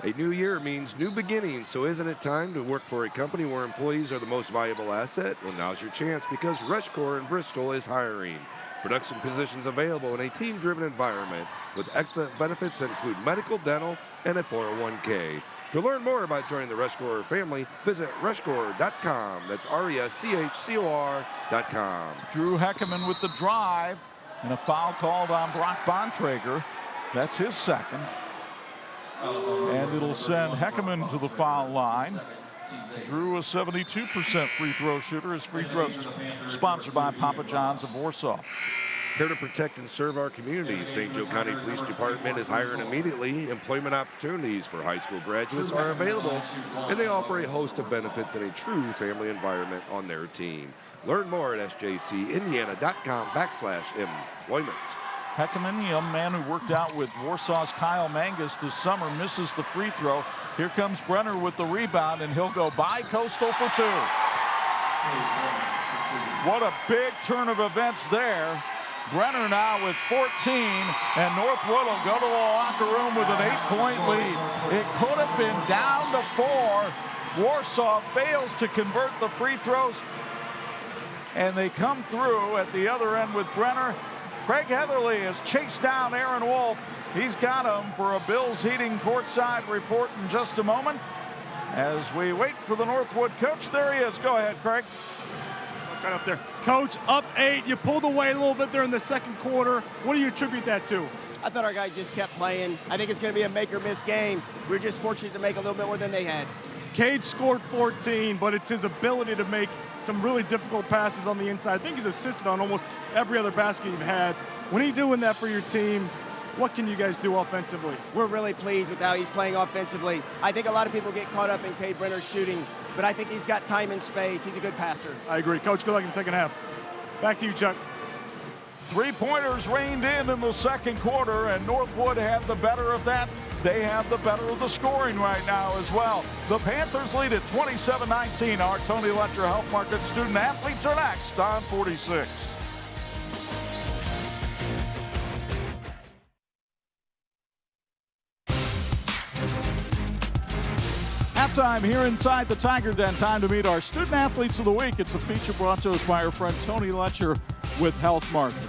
A new year means new beginnings, so isn't it time to work for a company where employees are the most valuable asset? Well, now's your chance because Rushcore in Bristol is hiring. Production positions available in a team-driven environment with excellent benefits that include medical, dental, and a 401k. To learn more about joining the Rushcore family, visit rushcore.com. That's RESCHCOR.com. Drew Heckerman with the drive and a foul called on Brock Bontrager. That's his second. And it'll send Heckerman to the foul line. Drew, a 72% free throw shooter. His free throws sponsored by Papa John's of Warsaw. Here to protect and serve our communities, St. Joe County Police Department is hiring immediately. Employment opportunities for high school graduates are available, and they offer a host of benefits and a true family environment on their team. Learn more at sjcindiana.com/employment. Heckerman, a young man who worked out with Warsaw's Kyle Mangus this summer, misses the free throw. Here comes Brenner with the rebound, and he'll go by Coastal for two. What a big turn of events there. Brenner now with 14, and Northwood will go to the locker room with an 8-point lead. It could have been down to 4. Warsaw fails to convert the free throws, and they come through at the other end with Brenner. Craig Heatherly has chased down Aaron Wolf. He's got him for a Bills Heating courtside report in just a moment. As we wait for the Northwood coach, there he is. Go ahead, Craig. Right up there. Coach, up 8. You pulled away a little bit there in the second quarter. What do you attribute that to? I thought our guy just kept playing. I think it's going to be a make or miss game. We're just fortunate to make a little bit more than they had. Cade scored 14, but it's his ability to make some really difficult passes on the inside. I think he's assisted on almost every other basket you've had. When he's doing that for your team, what can you guys do offensively? We're really pleased with how he's playing offensively. I think a lot of people get caught up in Cade Brenner's shooting, but I think he's got time and space. He's a good passer. I agree. Coach, good luck in the second half. Back to you, Chuck. Three-pointers rained in the second quarter, and Northwood had the better of that. They have the better of the scoring right now as well. The Panthers lead at 27-19. Our Tony Letcher Health Market student athletes are next on 46. Halftime here inside the Tiger Den. Time to meet our student athletes of the week. It's a feature brought to us by our friend Tony Letcher with Health Markets.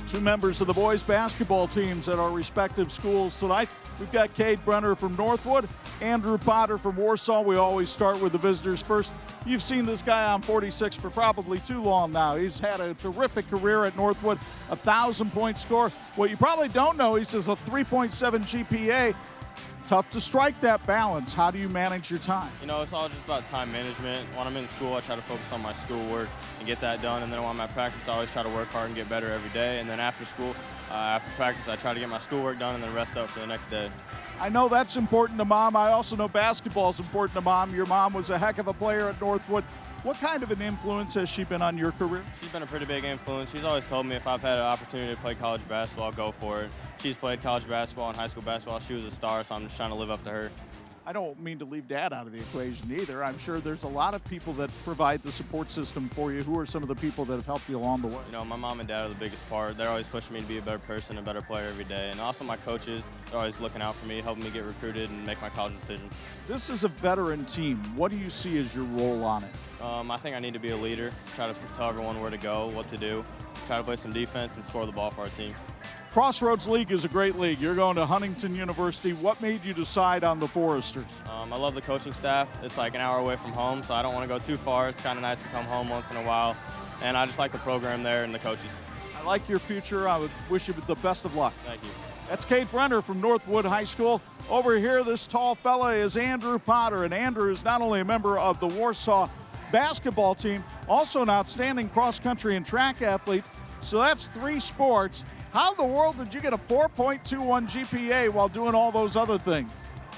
Two members of the boys basketball teams at our respective schools tonight. We've got Cade Brenner from Northwood, Andrew Potter from Warsaw. We always start with the visitors first. You've seen this guy on 46 for probably too long now. He's had a terrific career at Northwood, 1,000-point score. What you probably don't know, he says a 3.7 GPA. Tough to strike that balance. How do you manage your time? You know, it's all just about time management. When I'm in school, I try to focus on my schoolwork and get that done. And then when I'm at practice, I always try to work hard and get better every day. And then after school, after practice, I try to get my schoolwork done and then rest up for the next day. I know that's important to Mom. I also know basketball is important to Mom. Your mom was a heck of a player at Northwood. What kind of an influence has she been on your career? She's been a pretty big influence. She's always told me if I've had an opportunity to play college basketball, I'll go for it. She's played college basketball and high school basketball. She was a star, so I'm just trying to live up to her. I don't mean to leave Dad out of the equation either. I'm sure there's a lot of people that provide the support system for you. Who are some of the people that have helped you along the way? You know, my mom and dad are the biggest part. They're always pushing me to be a better person, a better player every day. And also my coaches, they're always looking out for me, helping me get recruited and make my college decision. This is a veteran team. What do you see as your role on it? I think I need to be a leader, try to tell everyone where to go, what to do, try to play some defense and score the ball for our team. Crossroads League is a great league. You're going to Huntington University. What made you decide on the Foresters? I love the coaching staff. It's like an hour away from home, so I don't want to go too far. It's kind of nice to come home once in a while. And I just like the program there and the coaches. I like your future. I would wish you the best of luck. Thank you. That's Cade Brenner from Northwood High School. Over here, this tall fella is Andrew Potter. And Andrew is not only a member of the Warsaw basketball team, also an outstanding cross-country and track athlete. So that's 3 sports. How in the world did you get a 4.21 GPA while doing all those other things?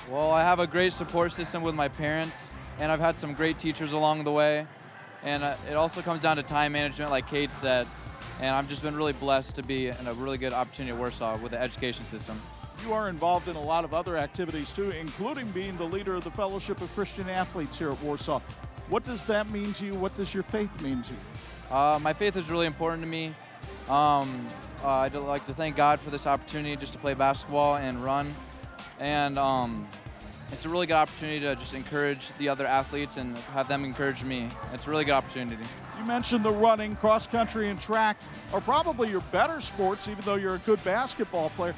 Well, I have a great support system with my parents, and I've had some great teachers along the way. And it also comes down to time management, like Cade said. And I've just been really blessed to be in a really good opportunity at Warsaw with the education system. You are involved in a lot of other activities too, including being the leader of the Fellowship of Christian Athletes here at Warsaw. What does that mean to you? What does your faith mean to you? My faith is really important to me. I'd like to thank God for this opportunity just to play basketball and run. And it's a really good opportunity to just encourage the other athletes and have them encourage me. It's a really good opportunity. You mentioned the running, cross country, and track are probably your better sports, even though you're a good basketball player.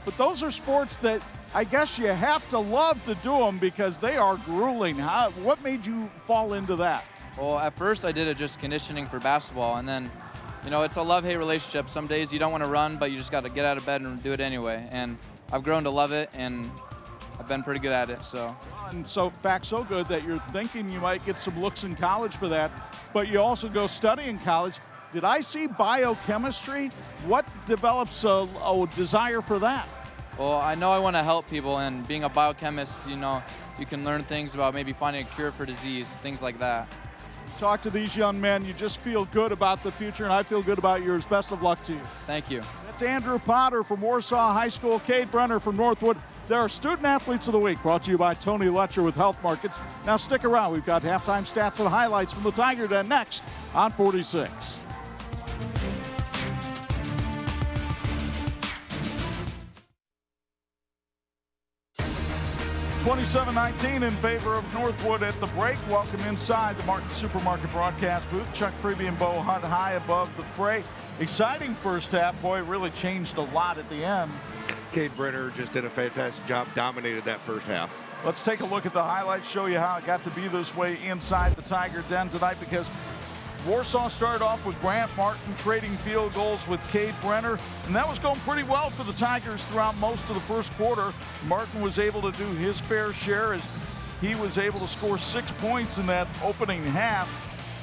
But those are sports that I guess you have to love to do them because they are grueling. What made you fall into that? Well, at first I did it just conditioning for basketball, and then, you know, it's a love-hate relationship. Some days you don't want to run, but you just got to get out of bed and do it anyway. And I've grown to love it, and I've been pretty good at it. So. And so, fact so good that you're thinking you might get some looks in college for that, but you also go study in college. Did I see biochemistry? What develops a desire for that? Well, I know I want to help people, and being a biochemist, you know, you can learn things about maybe finding a cure for disease, things like that. Talk to these young men. You just feel good about the future, and I feel good about yours. Best of luck to you. Thank you. That's Andrew Potter from Warsaw High School, Cade Brenner from Northwood. There are Student Athletes of the Week, brought to you by Tony Letcher with Health Markets. Now stick around. We've got halftime stats and highlights from the Tiger Den next on 46. $27-19 in favor of Northwood at the break. Welcome inside the Martin Supermarket broadcast booth. Chuck Freeby and Bo Hunt high above the fray. Exciting first half. Boy, it really changed a lot at the end. Cade Brenner just did a fantastic job, dominated that first half. Let's take a look at the highlights, show you how it got to be this way inside the Tiger Den tonight, because Warsaw started off with Grant Martin trading field goals with Cade Brenner, and that was going pretty well for the Tigers throughout most of the first quarter. Martin was able to do his fair share as he was able to score 6 points in that opening half.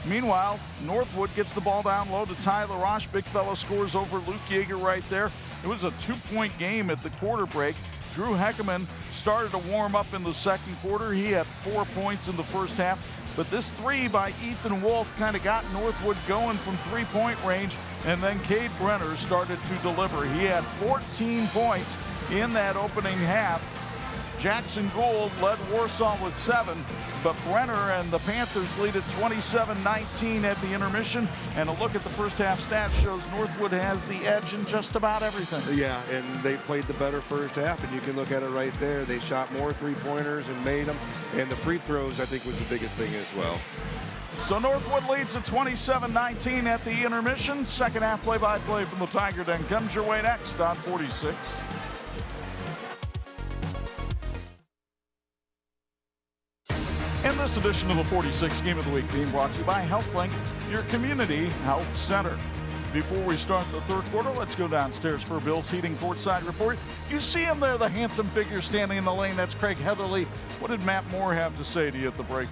Meanwhile, Northwood gets the ball down low to Tyler Rosh. Big fella scores over Luke Yeager right there. It was a 2-point game at the quarter break. Drew Heckerman started to warm up in the second quarter. He had 4 points in the first half. But this three by Ethan Wolf kind of got Northwood going from three-point range, and then Cade Brenner started to deliver. He had 14 points in that opening half. Jackson Gould led Warsaw with 7, but Brenner and the Panthers lead at 27-19 at the intermission. And a look at the first half stats shows Northwood has the edge in just about everything. Yeah, and they played the better first half, and you can look at it right there. They shot more three-pointers and made them, and the free throws, I think, was the biggest thing as well. So Northwood leads at 27-19 at the intermission. Second half play-by-play from the Tiger Den comes your way next on 46. And this edition of the 46 Game of the Week being brought to you by HealthLink, your community health center. Before we start the third quarter, let's go downstairs for Bill's Heating Courtside Report. You see him there, the handsome figure standing in the lane. That's Craig Heatherly. What did Matt Moore have to say to you at the break?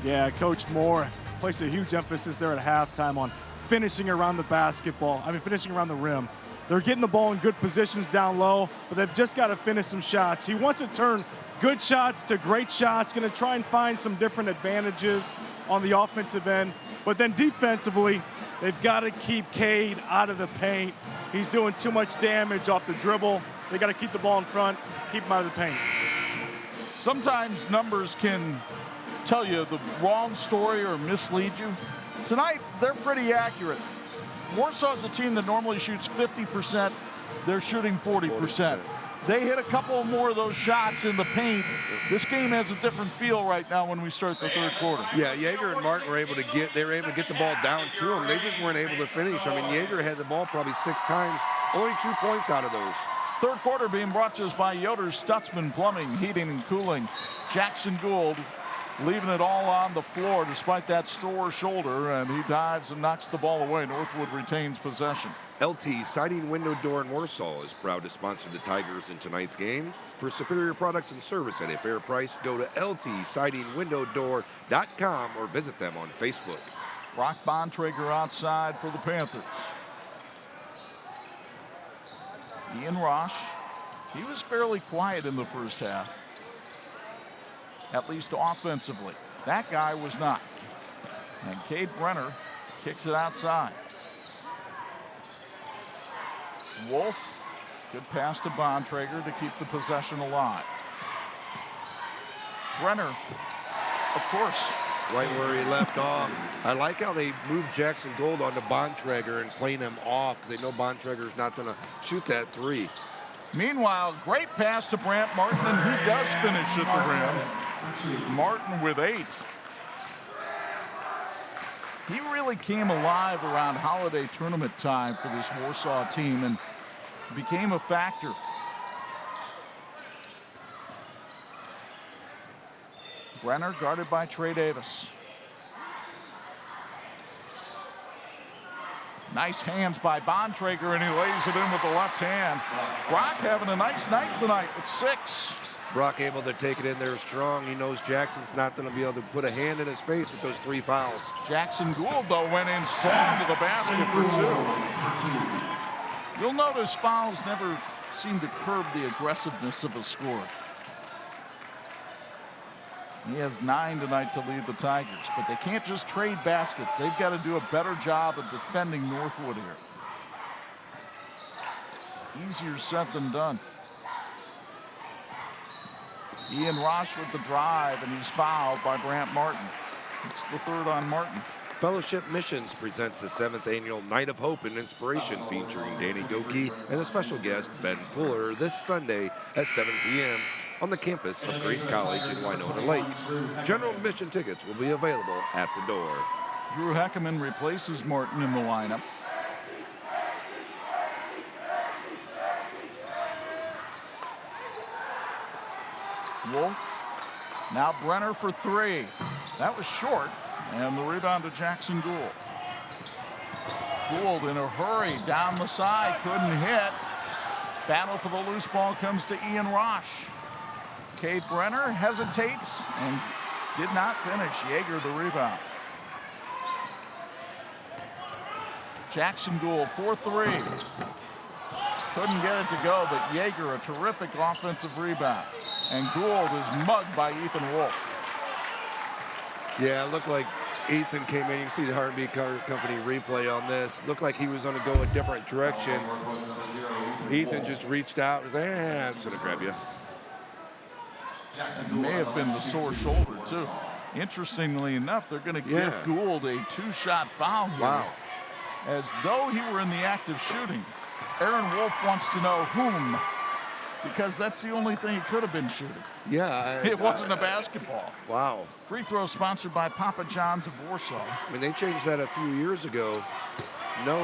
Yeah, Coach Moore placed a huge emphasis there at halftime on finishing around the basketball. Finishing around the rim. They're getting the ball in good positions down low, but they've just got to finish some shots. He wants to turn good shots to great shots, going to try and find some different advantages on the offensive end. But then defensively, they've got to keep Cade out of the paint. He's doing too much damage off the dribble. They got to keep the ball in front, keep him out of the paint. sometimes numbers can tell you the wrong story or mislead you. Tonight, they're pretty accurate. Warsaw's a team that normally shoots 50%. They're shooting 40%. They hit a couple more of those shots in the paint. This game has a different feel right now when we start the third quarter. Yeah, Yeager and Martin were able to get the ball down to them. They just weren't able to finish. I mean, Yeager had the ball probably 6 times, only 2 points out of those. Third quarter being brought to us by Yoder Stutzman Plumbing, Heating and Cooling. Jackson Gould leaving it all on the floor despite that sore shoulder, and he dives and knocks the ball away. Northwood retains possession. LT Siding Window Door in Warsaw is proud to sponsor the Tigers in tonight's game. For superior products and service at a fair price, go to ltsidingwindowdoor.com or visit them on Facebook. Brock Bontrager outside for the Panthers. Ian Rosh, he was fairly quiet in the first half, at least offensively. That guy was not. And Cade Brenner kicks it outside. Wolf, good pass to Bontrager to keep the possession alive. Brenner, of course. Right where he left off. I like how they moved Jackson Gould onto Bontrager and playing him off because they know Bontrager's not going to shoot that 3. Meanwhile, great pass to Brant Martin, and he does finish at the rim. Martin with 8. He really came alive around holiday tournament time for this Warsaw team and became a factor. Brenner guarded by Trey Davis. Nice hands by Bontrager, and he lays it in with the left hand. Brock having a nice night tonight with 6. Brock able to take it in there strong. He knows Jackson's not going to be able to put a hand in his face with those 3 fouls. Jackson Gould, though, went in strong to the basket for 2. You'll notice fouls never seem to curb the aggressiveness of a scorer. He has 9 tonight to lead the Tigers, but they can't just trade baskets. They've got to do a better job of defending Northwood here. Easier said than done. Ian Rosh with the drive, and he's fouled by Brant Martin. It's the 3rd on Martin. Fellowship Missions presents the 7th annual Night of Hope and Inspiration featuring Danny Goki and a special guest, Ben Fuller, this Sunday at 7 p.m. on the campus of Grace College in Winona Lake. General admission tickets will be available at the door. Drew Heckerman replaces Martin in the lineup. Wolf, now Brenner for 3. That was short, and the rebound to Jackson Gould. Gould in a hurry down the side, couldn't hit. Battle for the loose ball comes to Ian Rosh. Cade Brenner hesitates and did not finish. Yeager the rebound. Jackson Gould 4-3. Couldn't get it to go, but Yeager a terrific offensive rebound. And Gould is mugged by Ethan Wolf. Yeah, it looked like Ethan came in. You can see the Heartbeat Company replay on this. Looked like he was going to go a different direction. Ethan just reached out and said, I'm just going to grab you. It may have been the sore shoulder, too. Interestingly enough, they're going to give Gould a 2-shot foul here. Wow. As though he were in the act of shooting. Aaron Wolf wants to know whom, because that's the only thing he could have been shooting. Yeah. It wasn't a basketball. Wow. Free throw sponsored by Papa John's of Warsaw. I mean, they changed that a few years ago. No,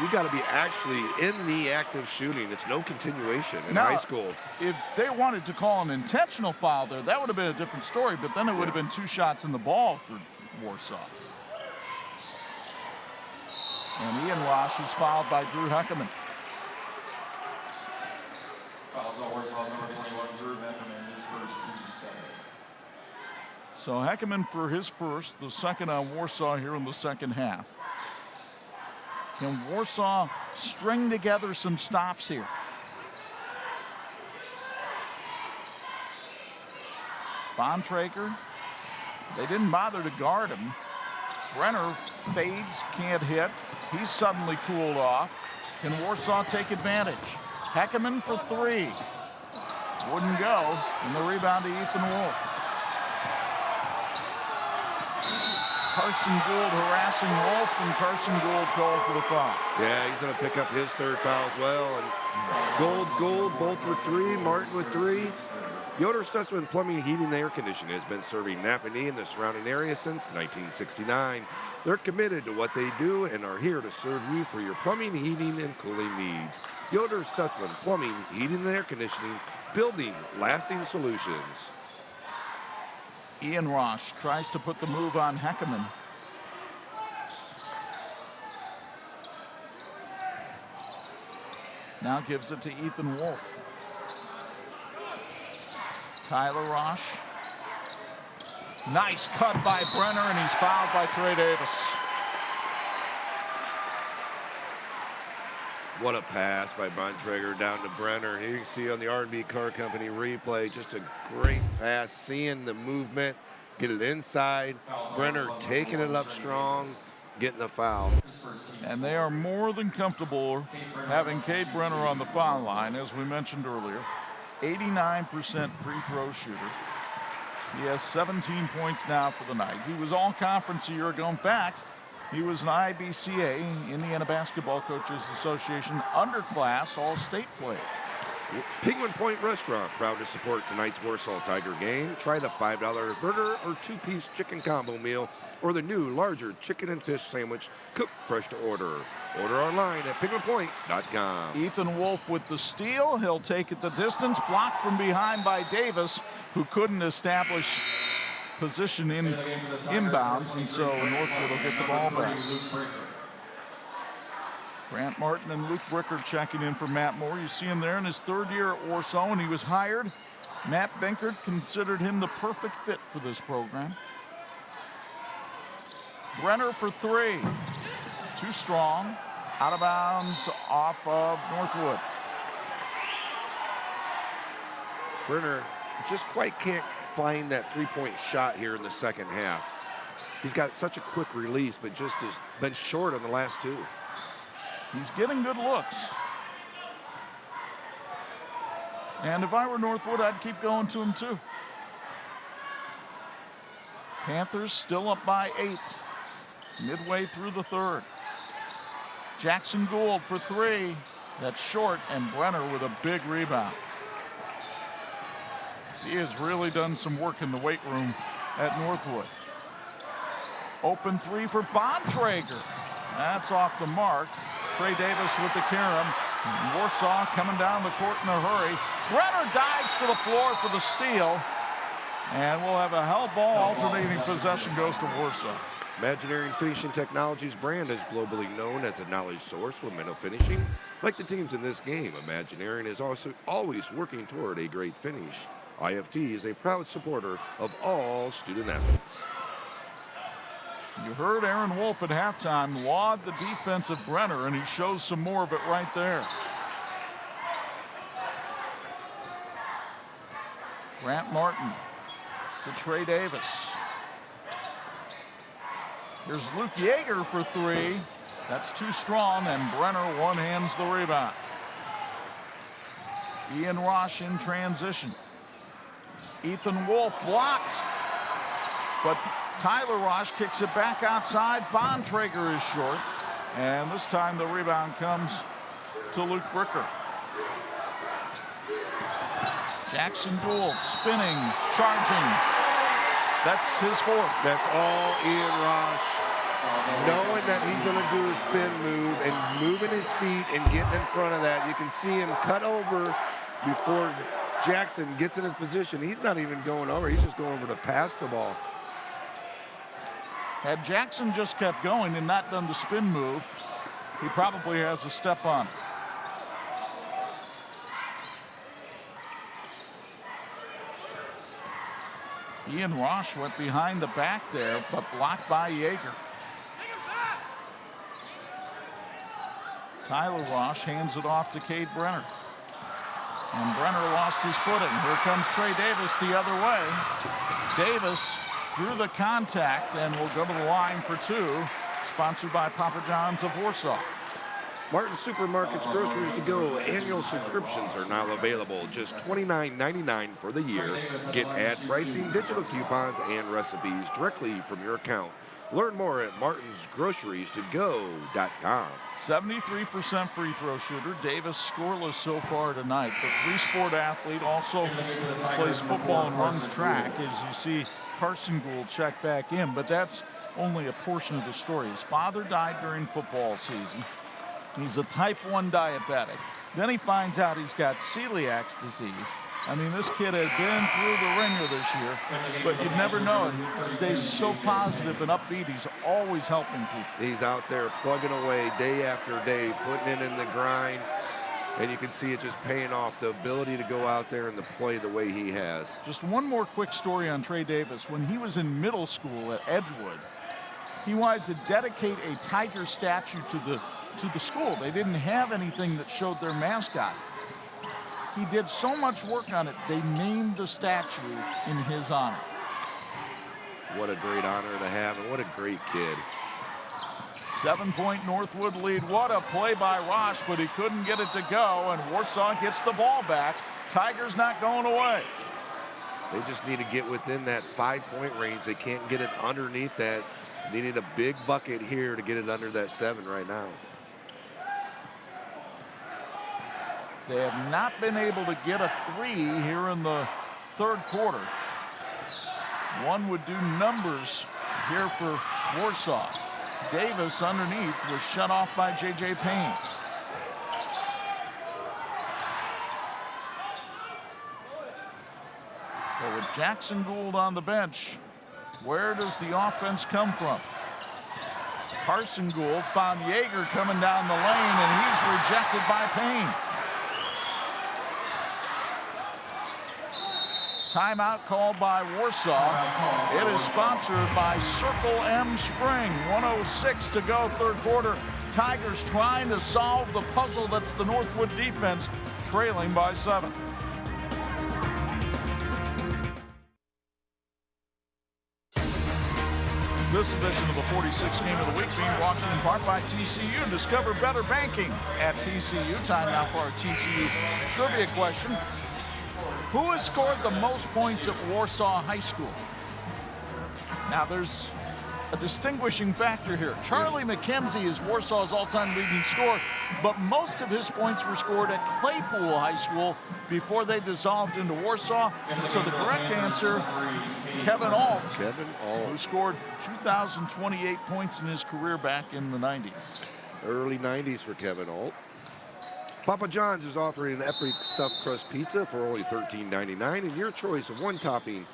you got to be actually in the act of shooting. It's no continuation in high school. If they wanted to call an intentional foul there, that would have been a different story, but then it would have been 2 shots in the ball for Warsaw. And Ian Rosh is fouled by Drew Heckerman. Fouls on Warsaw's number 21, Drew Heckerman, his first, team 7. So Heckerman for his first, the second on Warsaw here in the second half. Can Warsaw string together some stops here? Bontrager, they didn't bother to guard him. Brenner fades, can't hit. He's suddenly cooled off. Can Warsaw take advantage? Heckerman for 3. Wouldn't go. And the rebound to Ethan Wolf. Carson Gould harassing Wolf, and Carson Gould called for the foul. Yeah, he's going to pick up his third foul as well. And Gould, both with 3. Martin with 3. Yoder Stutzman Plumbing, Heating, and Air Conditioning has been serving Napanee and the surrounding area since 1969. They're committed to what they do and are here to serve you for your plumbing, heating, and cooling needs. Yoder Stutzman Plumbing, Heating, and Air Conditioning, building lasting solutions. Ian Rosh tries to put the move on Heckerman. Now gives it to Ethan Wolf. Tyler Rosh. Nice cut by Brenner, and he's fouled by Trey Davis. What a pass by Bontrager down to Brenner. Here you can see on the R&B Car Company replay, just a great pass, seeing the movement, get it inside. Brenner taking it up strong, getting the foul. And they are more than comfortable having Cade Brenner on the foul line, as we mentioned earlier. 89% free throw shooter. He has 17 points now for the night. He was all conference a year ago. In fact, he was an IBCA, Indiana Basketball Coaches Association underclass All-State player. Penguin Point Restaurant, proud to support tonight's Warsaw Tiger game. Try the $5 burger or 2-piece chicken combo meal, or the new larger chicken and fish sandwich, cooked fresh to order. Order online at penguinpoint.com. Ethan Wolf with the steal. He'll take it the distance. Blocked from behind by Davis, who couldn't establish position in inbounds, and so Northwood will get the ball back. Grant Martin and Luke Bricker checking in for Matt Moore. You see him there in his 3rd year at Warsaw when he was hired. Matt Benkert considered him the perfect fit for this program. Brenner for 3. Too strong. Out of bounds off of Northwood. Brenner just quite can't find that 3-point shot here in the second half. He's got such a quick release, but just has been short on the last 2. He's getting good looks. And if I were Northwood, I'd keep going to him too. Panthers still up by 8. Midway through the 3rd. Jackson Gould for 3. That's short, and Brenner with a big rebound. He has really done some work in the weight room at Northwood. Open 3 for Bontrager. That's off the mark. Trey Davis with the carom. Warsaw coming down the court in a hurry. Brenner dives to the floor for the steal. And we'll have a hell ball. Alternating possession goes to Warsaw. Imagineering Finishing Technologies brand is globally known as a knowledge source for metal finishing. Like the teams in this game, Imagineering is also always working toward a great finish. IFT is a proud supporter of all student athletes. You heard Aaron Wolf at halftime laud the defense of Brenner, and he shows some more of it right there. Grant Martin to Trey Davis. Here's Luke Yeager for 3. That's too strong, and Brenner one-hands the rebound. Ian Rosh in transition. Ethan Wolf blocked, but Tyler Rosh kicks it back outside. Bontrager is short, and this time the rebound comes to Luke Bricker. Jackson Gould spinning, charging. That's his 4th. That's all Ian Rosh. Knowing that he's going to do a spin move and moving his feet and getting in front of that. You can see him cut over before Jackson gets in his position. He's not even going over. He's just going over to pass the ball. Had Jackson just kept going and not done the spin move, he probably has a step on. Ian Rosh went behind the back there, but blocked by Yeager. Tyler Rosh hands it off to Cade Brenner. And Brenner lost his footing. Here comes Trey Davis the other way. Davis drew the contact and will go to the line for 2, sponsored by Papa John's of Warsaw. Martin Supermarket's Groceries to Go annual subscriptions are now available, just $29.99 for the year. Get ad pricing, digital coupons, and recipes directly from your account. Learn more at martinsgroceriestogo.com. 73% free throw shooter. Davis scoreless so far tonight. The three-sport athlete also plays football and runs track. As you see, Carson Gould check back in, but that's only a portion of the story. His father died during football season. He's a type 1 diabetic. Then he finds out he's got celiac disease. I mean, this kid has been through the ringer this year, but you'd never know it. He stays so positive and upbeat. He's always helping people. He's out there plugging away day after day, putting it in the grind, and you can see it just paying off, the ability to go out there and to play the way he has. Just one more quick story on Trey Davis. When he was in middle school at Edgewood, he wanted to dedicate a tiger statue to the school. They didn't have anything that showed their mascot. He did so much work on it, they named the statue in his honor. What a great honor to have, and what a great kid. 7-point Northwood lead. What a play by Rosh, but he couldn't get it to go, and Warsaw gets the ball back. Tigers not going away. They just need to get within that 5-point range. They can't get it underneath that. They need a big bucket here to get it under that 7 right now. They have not been able to get a 3 here in the third quarter. One would do numbers here for Warsaw. Davis underneath was shut off by J.J. Payne. But with Jackson Gould on the bench, where does the offense come from? Carson Gould found Yeager coming down the lane, and he's rejected by Payne. Timeout called by Warsaw. It is sponsored by Circle M Spring. 1:06 to go, third quarter. Tigers trying to solve the puzzle that's the Northwood defense, trailing by 7. This edition of the 46th game of the week being brought to you in part by TCU. Discover better banking at TCU. Time now for our TCU trivia question. Who has scored the most points at Warsaw High School? Now, there's a distinguishing factor here. Charlie McKenzie is Warsaw's all-time leading scorer, but most of his points were scored at Claypool High School before they dissolved into Warsaw. So the correct answer, Kevin Alt. Kevin Alt. Who scored 2,028 points in his career back in the 90s. Early 90s for Kevin Alt. Papa John's is offering an epic stuffed crust pizza for only $13.99, and your choice of one topping.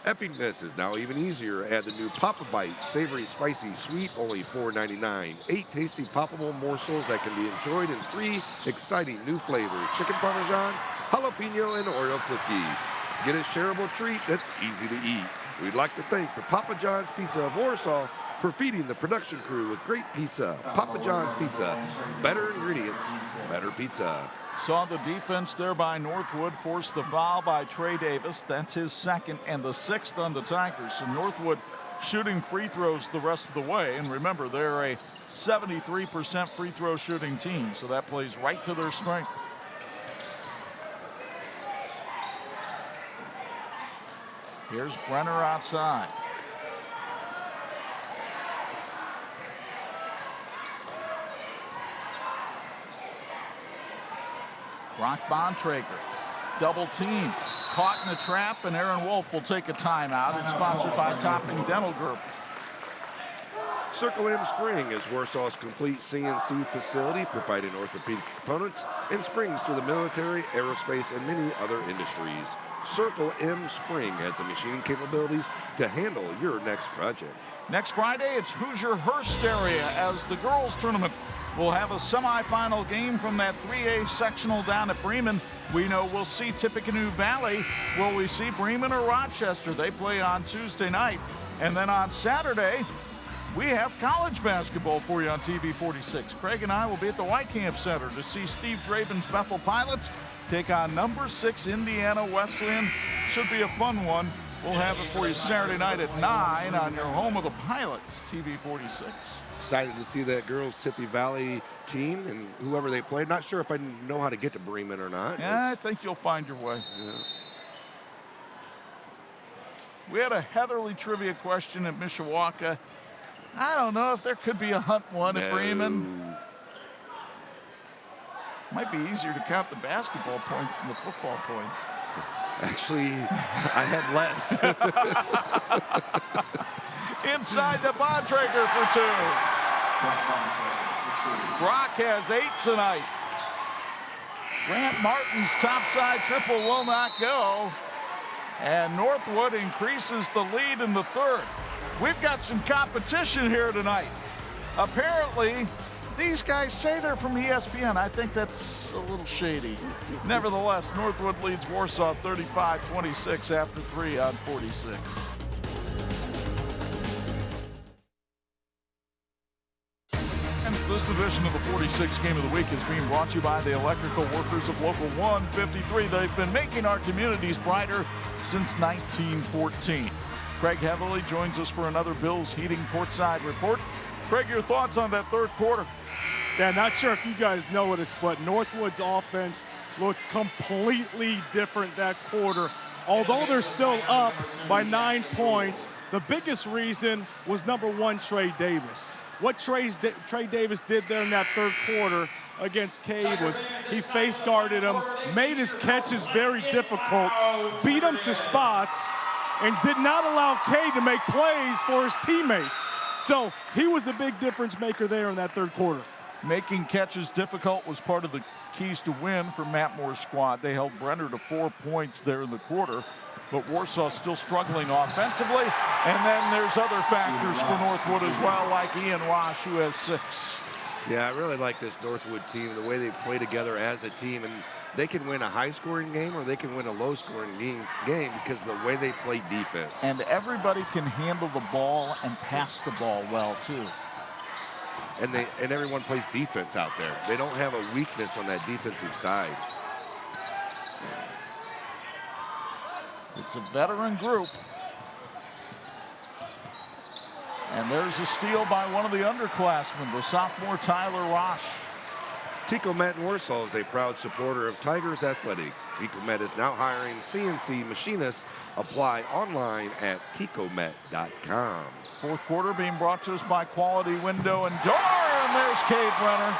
Epicness is now even easier. Add the new Papa Bite, savory, spicy, sweet, only $4.99. 8 tasty poppable morsels that can be enjoyed in 3 exciting new flavors: chicken parmesan, jalapeno, and Oreo cookie. Get a shareable treat that's easy to eat. We'd like to thank the Papa John's Pizza of Warsaw for feeding the production crew with great pizza. Papa John's Pizza. Better ingredients, better pizza. Saw the defense there by Northwood, forced the foul by Trey Davis. That's his second and the 6th on the Tigers. So Northwood shooting free throws the rest of the way. And remember, they're a 73% free throw shooting team, so that plays right to their strength. Here's Brenner outside. Brock Bontrager, double team, caught in a trap, and Aaron Wolf will take a timeout. It's sponsored by Topping Dental Group. Circle M Spring is Warsaw's complete CNC facility, providing orthopedic components and springs to the military, aerospace, and many other industries. Circle M Spring has the machining capabilities to handle your next project. Next Friday, it's Hoosier Hearst area as the girls tournament will have a semifinal game from that 3A sectional down at Bremen. We know we'll see Tippecanoe Valley. Will we see Bremen or Rochester? They play on Tuesday night. And then on Saturday, we have college basketball for you on TV 46. Craig and I will be at the Whitecamp Center to see Steve Draven's Bethel Pilots take on number 6 Indiana Wesleyan. Should be a fun one. We'll have it for you Saturday night at 9 on your home of the Pilots, TV 46. excited to see that girls Tippy Valley team and whoever they played. Not sure if I know how to get to Bremen or not. Yeah, I think you'll find your way. Yeah. We had a Heatherly trivia question at Mishawaka. I don't know if there could be a Hunt one at Bremen. Might be easier to count the basketball points than the football points. Actually, I had less. Inside to Bontrager for 2. Brock has 8 tonight. Grant Martin's topside triple will not go. And Northwood increases the lead in the third. We've got some competition here tonight. Apparently, these guys say they're from ESPN. I think that's a little shady. Nevertheless, Northwood leads Warsaw 35-26 after 3 on 46. This edition of the 46 Game of the Week is being brought to you by the electrical workers of Local 153. They've been making our communities brighter since 1914. Craig Heatherly joins us for another Bills Heating Courtside report. Craig, your thoughts on that third quarter? Yeah, not sure if you guys noticed, but Northwood's offense looked completely different that quarter. Although they're still up by 9 points, the biggest reason was number 1, Trey Davis. What Trey Davis did there in that third quarter against Cade was he face guarded him, made his catches very difficult, beat him to spots, and did not allow Cade to make plays for his teammates. So he was the big difference maker there in that third quarter. Making catches difficult was part of the keys to win for Matt Moore's squad. They held Brenner to 4 points there in the quarter. But Warsaw still struggling offensively. And then there's other factors for Northwood as well, like Ian Rosh, who has 6. Yeah, I really like this Northwood team, the way they play together as a team. And they can win a high-scoring game or they can win a low-scoring game because of the way they play defense. And everybody can handle the ball and pass the ball well, too. And everyone plays defense out there. They don't have a weakness on that defensive side. It's a veteran group. And there's a steal by one of the underclassmen, the sophomore Tyler Rosh. Ticomet in Warsaw is a proud supporter of Tigers Athletics. Ticomet is now hiring CNC machinists. Apply online at ticomet.com. Fourth quarter being brought to us by Quality Window and Door. And there's Cade Brenner.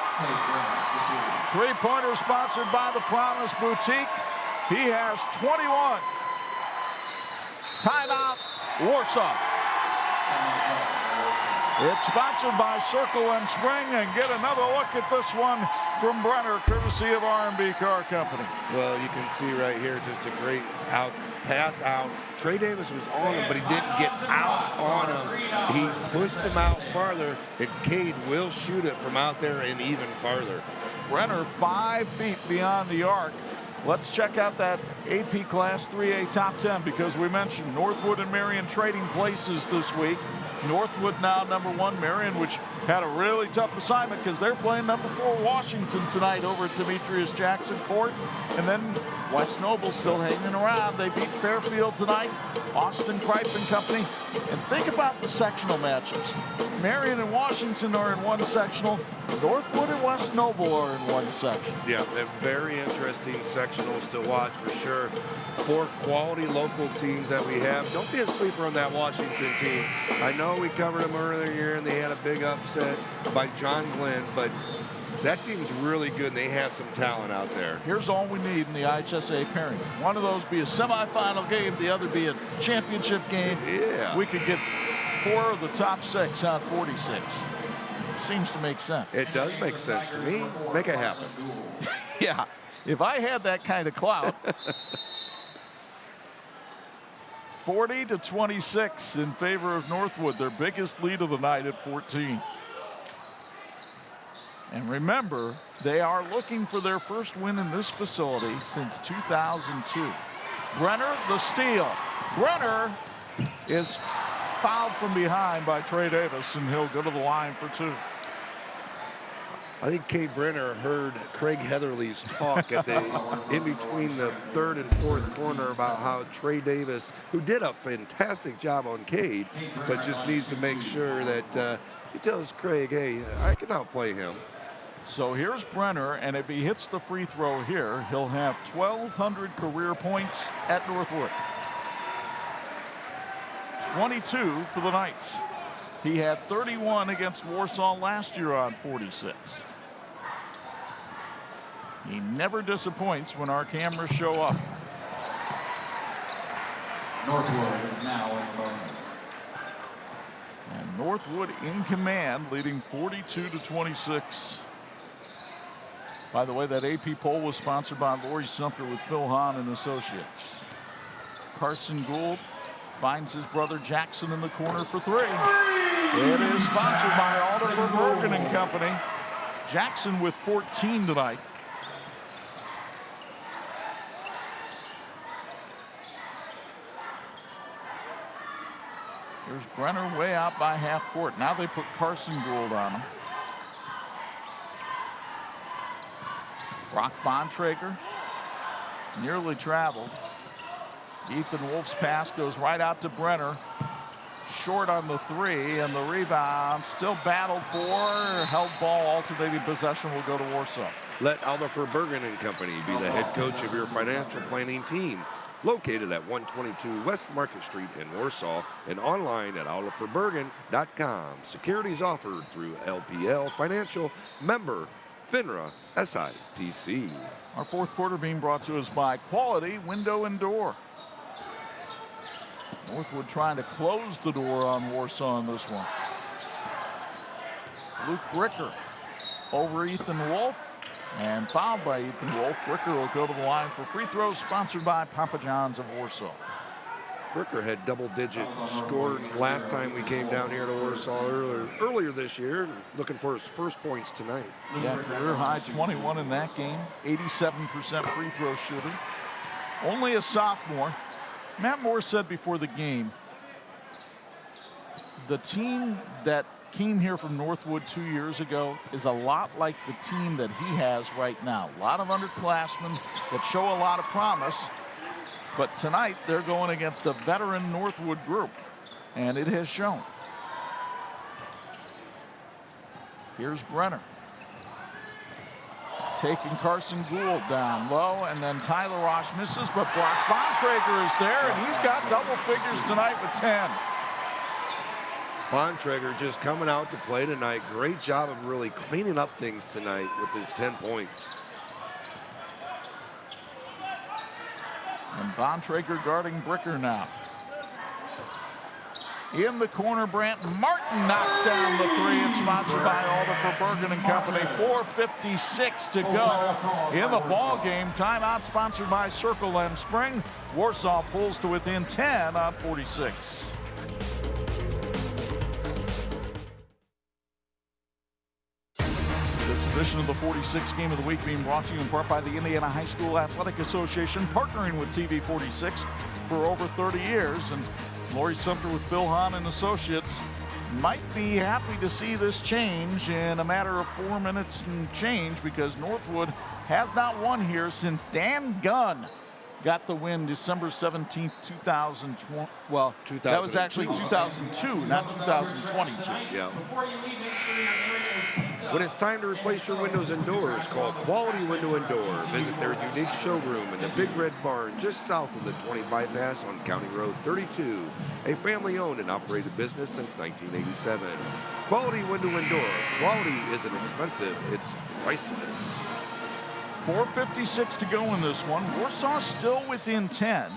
Three-pointer sponsored by the Promise Boutique. He has 21. Timeout, Warsaw. It's sponsored by Circle and Spring, and get another look at this one from Brenner, courtesy of R&B Car Company. Well, you can see right here just a great pass out. Trey Davis was on him, but he didn't get out on him. He pushed him out farther, and Cade will shoot it from out there and even farther. Brenner 5 feet beyond the arc. Let's check out that AP Class 3A top 10 because we mentioned Northwood and Marion trading places this week. Northwood now number 1, Marion, which had a really tough assignment because they're playing number 4 Washington tonight over at Demetrius Jackson Court. And then West Noble still hanging around. They beat Fairfield tonight, Austin Kripe and company. And think about the sectional matchups. Marion and Washington are in one sectional. Northwood and West Noble are in one section. Yeah, they're very interesting sectionals to watch for sure. 4 quality local teams that we have. Don't be a sleeper on that Washington team. I know we covered them earlier and they had a big upset by John Glenn, but that team's really good and they have some talent out there. Here's all we need in the IHSA pairings. One of those be a semifinal game, the other be a championship game. Yeah. We could get 4 of the top 6 on 46. Seems to make sense. It does make sense to me. Make it happen. Yeah, if I had that kind of clout. 40-26 in favor of Northwood, their biggest lead of the night at 14. And remember, they are looking for their first win in this facility since 2002. Brenner, the steal. Brenner is fouled from behind by Trey Davis, and he'll go to the line for 2. I think Cade Brenner heard Craig Heatherly's talk at the in between the third and fourth corner about how Trey Davis, who did a fantastic job on Cade, but just needs to make sure that he tells Craig, hey, I can outplay him. So here's Brenner, and if he hits the free throw here, he'll have 1,200 career points at Northwood. 22 for the Knights. He had 31 against Warsaw last year on 46. He never disappoints when our cameras show up. Northwood is now in the bonus. And Northwood in command, leading 42-26. By the way, that AP poll was sponsored by Lori Sumter with Phil Hahn and Associates. Carson Gould finds his brother Jackson in the corner for three. It is sponsored by Alderfer Bergen and Company. Jackson with 14 tonight. There's Brenner way out by half court. Now they put Carson Gould on him. Brock Bontrager nearly traveled. Ethan Wolf's pass goes right out to Brenner. Short on the three, and the rebound still battled for. Held ball, alternating possession will go to Warsaw. Let Alderfer Bergen and Company be the head coach of your financial planning team. Located at 122 West Market Street in Warsaw and online at alderferbergen.com. Securities offered through LPL Financial, member FINRA SIPC. Our fourth quarter being brought to us by Quality Window and Door. Northwood trying to close the door on Warsaw in this one. Luke Bricker over Ethan Wolf, and fouled by Ethan Wolf. Bricker will go to the line for free throws, sponsored by Papa John's of Warsaw. Bricker had double-digit scored last time we came down here to Warsaw earlier this year, looking for his first points tonight. Yeah, career high 21 in that game, 87% free throw shooter. Only a sophomore. Matt Moore said before the game, the team that came here from Northwood 2 years ago is a lot like the team that he has right now. A lot of underclassmen that show a lot of promise. But tonight, they're going against a veteran Northwood group, and it has shown. Here's Brenner. Taking Carson Gould down low, and then Tyler Rosh misses, but Brock Bontrager is there, and he's got double figures tonight with 10. Bontrager just coming out to play tonight. Great job of really cleaning up things tonight with his 10 points. And Bontrager guarding Bricker now. In the corner, Brant Martin knocks down the three. It's sponsored by Alderfer Bergen and Company. 4:56 to go in the ball game. Timeout sponsored by Circle M Spring. Warsaw pulls to within 10 on 46. This edition of the 46 Game of the Week being brought to you in part by the Indiana High School Athletic Association, partnering with TV 46 for over 30 years. And Lori Sumter with Phil Hahn and Associates might be happy to see this change in a matter of 4 minutes and change, because Northwood has not won here since Dan Gunn got the win December 17th, 2020. Well, that was actually 2002, not 2022. Yeah. When it's time to replace your windows and doors, call Quality Window and Door. Visit their unique showroom in the Big Red Barn just south of the 20 bypass on County Road 32. A family-owned and operated business since 1987. Quality Window and Door. Quality isn't expensive, it's priceless. 4:56 to go in this one. Warsaw still within 10.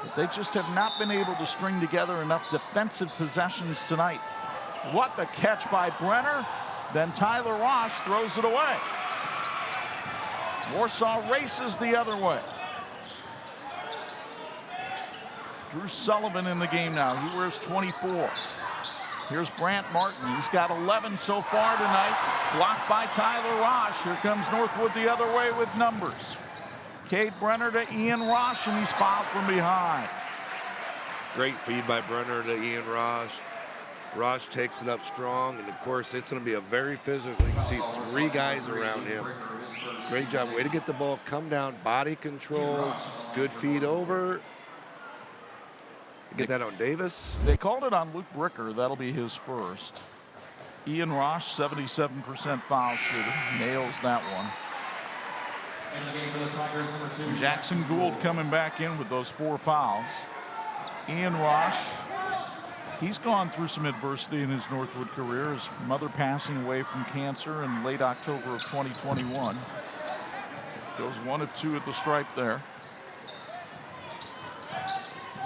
But they just have not been able to string together enough defensive possessions tonight. What the catch by Brenner. Then Tyler Rosh throws it away. Warsaw races the other way. Drew Sullivan in the game now. He wears 24. Here's Brant Martin. He's got 11 so far tonight. Blocked by Tyler Rosh. Here comes Northwood the other way with numbers. Cade Brenner to Ian Rosh, and he's fouled from behind. Great feed by Brenner to Ian Rosh. Rosh takes it up strong, and of course, it's going to be a very physical. You can see 3 guys around him. Great job. Way to get the ball, come down, body control, good feed over. Get that on Davis. They called it on Luke Bricker. That'll be his first. Ian Rosh, 77% foul shooter, nails that one. In the game for the Tigers, number 2. Jackson Gould coming back in with those 4 fouls. Ian Rosh, he's gone through some adversity in his Northwood career. His mother passing away from cancer in late October of 2021. Goes 1 of 2 at the stripe there.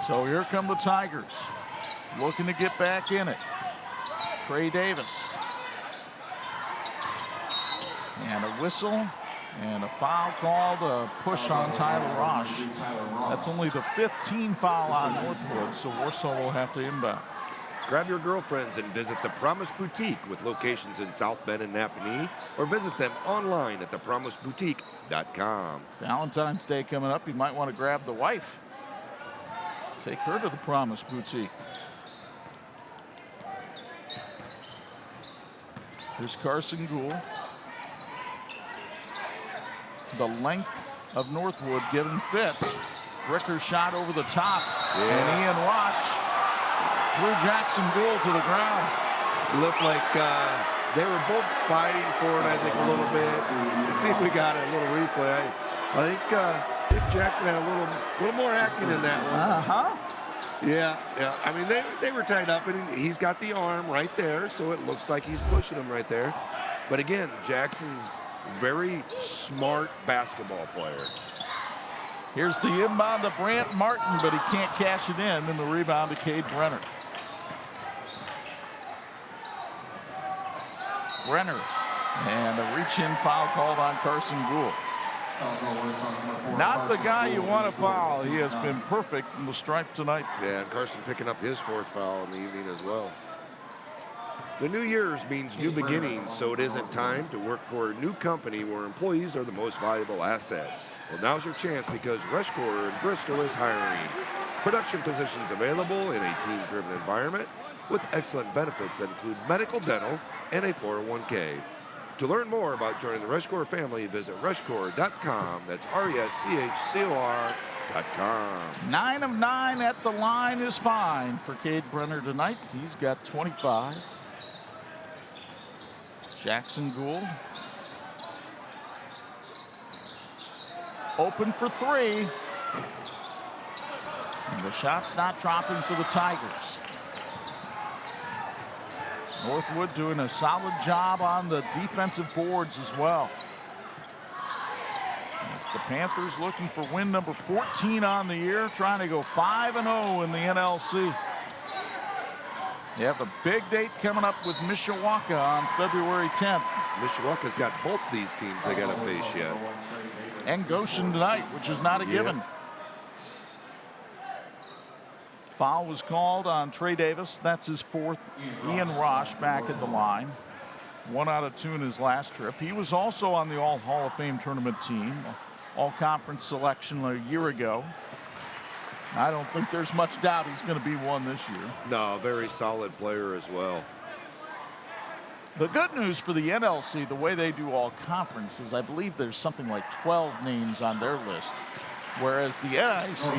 So here come the Tigers, looking to get back in it. Trey Davis. And a whistle and a foul called, a push on Tyler Rosh. That's only the 5th team foul on Northwood, so Warsaw will have to inbound. Grab your girlfriends and visit the Promise Boutique with locations in South Bend and Napanee, or visit them online at thepromiseboutique.com. Valentine's Day coming up. You might want to grab the wife. Take her to the Promise Boutique. Here's Carson Gould. The length of Northwood giving fits. Bricker's shot over the top. And Ian Rosh threw Jackson Gould to the ground. Looked like they were both fighting for it, I think, a little bit. Let's see if we got a little replay. I think Jackson had a little more acting in that one. Yeah. I mean, they were tied up, and he's got the arm right there, so it looks like he's pushing him right there. But again, Jackson, very smart basketball player. Here's the inbound to Brant Martin, but he can't cash it in, and the rebound to Cade Brenner. Brenner, and a reach-in foul called on Carson Gould. Not the guy you want to foul. He has been perfect from the stripe tonight. Yeah, and Carson picking up his 4th foul in the evening as well. The New Year's means new beginnings, so it isn't time to work for a new company where employees are the most valuable asset. Well, now's your chance because Rushcore in Bristol is hiring. Production positions available in a team-driven environment with excellent benefits that include medical, dental, and a 401k. To learn more about joining the Rushcore family, visit rushcore.com. That's RESCHCOR.com. 9 of 9 at the line is fine for Cade Brenner tonight. He's got 25. Jackson Gould. Open for 3. And the shot's not dropping for the Tigers. Northwood doing a solid job on the defensive boards as well. As the Panthers looking for win number 14 on the year, trying to go 5-0 in the NLC. They have a big date coming up with Mishawaka on February 10th. Mishawaka's got both these teams they got to face yet. And Goshen tonight, which is not a given. Foul was called on Trey Davis. That's his 4th. Ian Rosh back at the line. 1 out of 2 in his last trip. He was also on the All Hall of Fame tournament team, All Conference selection a year ago. I don't think there's much doubt he's going to be one this year. No, very solid player as well. The good news for the NLC, the way they do all conferences, I believe there's something like 12 names on their list. Whereas the NIC,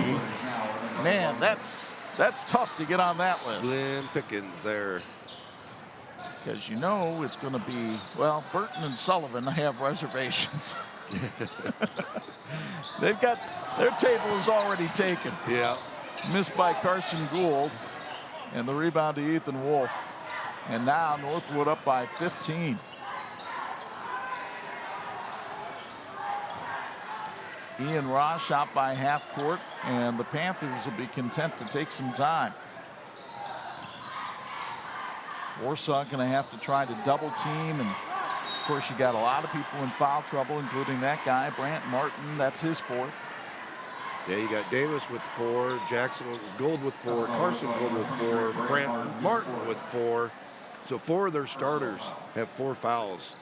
man, that's tough to get on that list. Slim pickings there. Because you know it's going to be, well, Burton and Sullivan have reservations. They've got, their table is already taken. Yeah. Missed by Carson Gould. And the rebound to Ethan Wolf. And now Northwood up by 15. Ian Rosh out by half court, and the Panthers will be content to take some time. Warsaw going to have to try to double team, and of course you got a lot of people in foul trouble, including that guy, Brant Martin. That's his 4th. Yeah, you got Davis with 4, Jackson Gould with 4, Carson Gould with 4, Brant Martin with 4. So 4 of their starters have 4 fouls.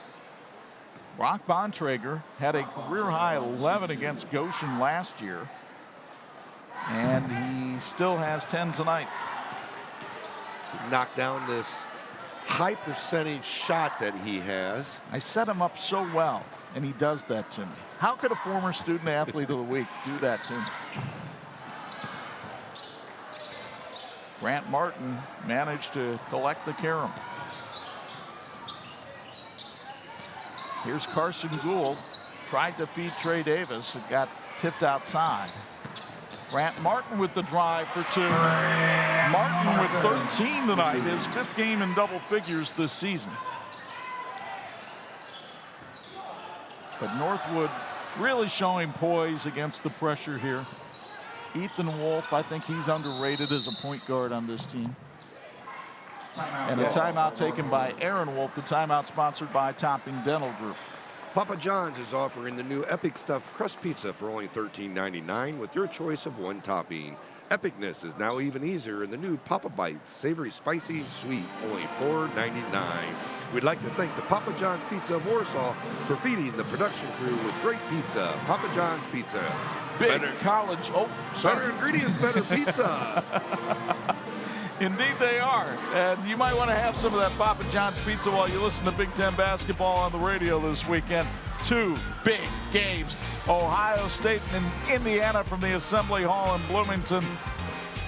Brock Bontrager had a career-high 11 against Goshen last year, and he still has 10 tonight. knock down this high percentage shot that he has. I set him up so well, and he does that to me. How could a former student athlete of the week do that to me? Grant Martin managed to collect the carom. Here's Carson Gould. Tried to feed Trey Davis. It got tipped outside. Grant Martin with the drive for 2. Martin with 13 tonight, his 5th game in double figures this season. But Northwood really showing poise against the pressure here. Ethan Wolf, I think he's underrated as a point guard on this team. And a timeout taken by Aaron Wolf, the timeout sponsored by Topping Dental Group. Papa John's is offering the new Epic Stuffed Crust Pizza for only $13.99 with your choice of 1 topping. Epicness is now even easier in the new Papa Bites, savory, spicy, sweet, only $4.99. We'd like to thank the Papa John's Pizza of Warsaw for feeding the production crew with great pizza. Papa John's Pizza. Big college. Oh, sorry. Better ingredients, better pizza. Indeed they are. And you might want to have some of that Papa John's pizza while you listen to Big Ten basketball on the radio this weekend. 2 big games. Ohio State and Indiana from the Assembly Hall in Bloomington.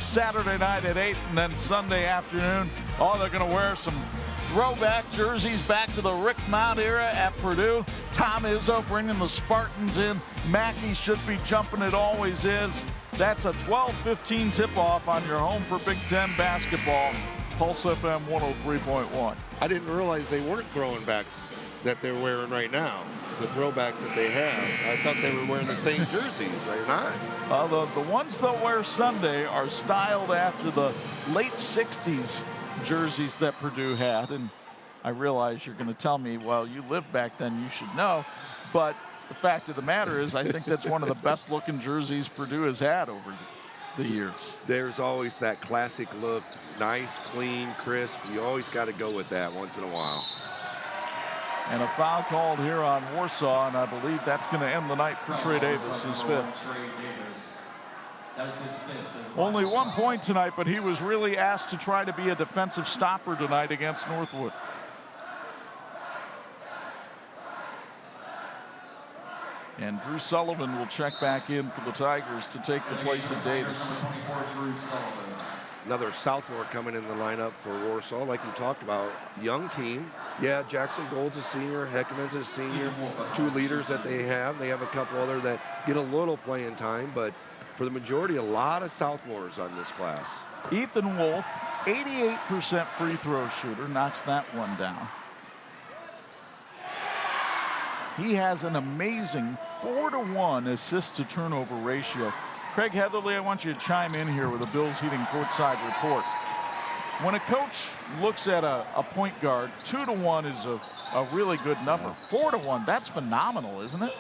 Saturday night at 8 and then Sunday afternoon. Oh, they're going to wear some throwback jerseys back to the Rick Mount era at Purdue. Tom Izzo bringing the Spartans in. Mackey should be jumping, it always is. That's a 12:15 tip-off on your home for Big Ten basketball. Pulse FM 103.1. I didn't realize they weren't throwing backs that they're wearing right now. The throwbacks that they have. I thought they were wearing the same jerseys. They're not. The ones they'll wear Sunday are styled after the late 60s jerseys that Purdue had. And I realize you're going to tell me, well, you lived back then, you should know. But the fact of the matter is, I think that's one of the best looking jerseys Purdue has had over the years. There's always that classic look, nice, clean, crisp. You always got to go with that once in a while. And a foul called here on Warsaw, and I believe that's going to end the night for Trey Davis, his 5th. That was his 5th. Only 1 point tonight, but he was really asked to try to be a defensive stopper tonight against Northwood. And Drew Sullivan will check back in for the Tigers to take the place of Davis. Another sophomore coming in the lineup for Warsaw, like you talked about. Young team. Yeah, Jackson Gold's a senior. Heckman's a senior. 2 leaders that they have. They have a couple other that get a little playing time, but for the majority, a lot of sophomores on this class. Ethan Wolf, 88% free throw shooter, knocks that one down. He has an amazing 4-to-1 assist to turnover ratio. Craig Heatherly, I want you to chime in here with a Bills Heating courtside report. When a coach looks at a point guard, 2-to-1 is a really good number. 4-to-1, that's phenomenal, isn't it?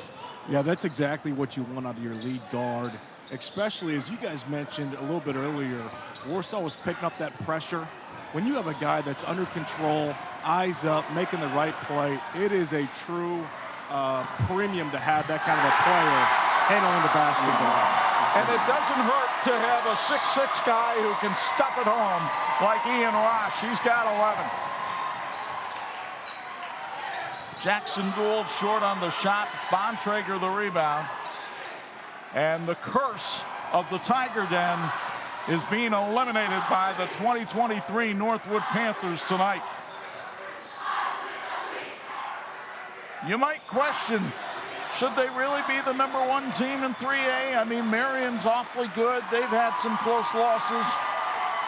Yeah, that's exactly what you want out of your lead guard, especially as you guys mentioned a little bit earlier, Warsaw was picking up that pressure. When you have a guy that's under control, eyes up, making the right play, it is a true premium to have that kind of a player handling the basketball. And it doesn't hurt to have a 6'6" guy who can stuff it home like Ian Rosh. He's got 11. Jackson Gould short on the shot. Bontrager the rebound. And the curse of the Tiger Den is being eliminated by the 2023 Northwood Panthers tonight. You might question, should they really be the #1 team in 3A? I mean, Marion's awfully good. They've had some close losses.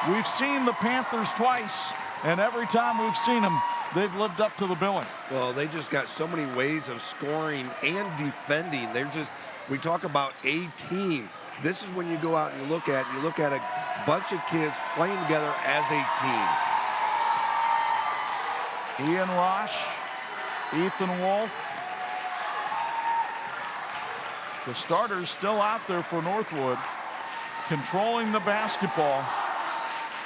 We've seen the Panthers twice, and every time we've seen them, they've lived up to the billing. Well, they just got so many ways of scoring and defending. We talk about a team. This is when you go out and you look at a bunch of kids playing together as a team. Ian Rosh, Ethan Wolf. The starters still out there for Northwood, controlling the basketball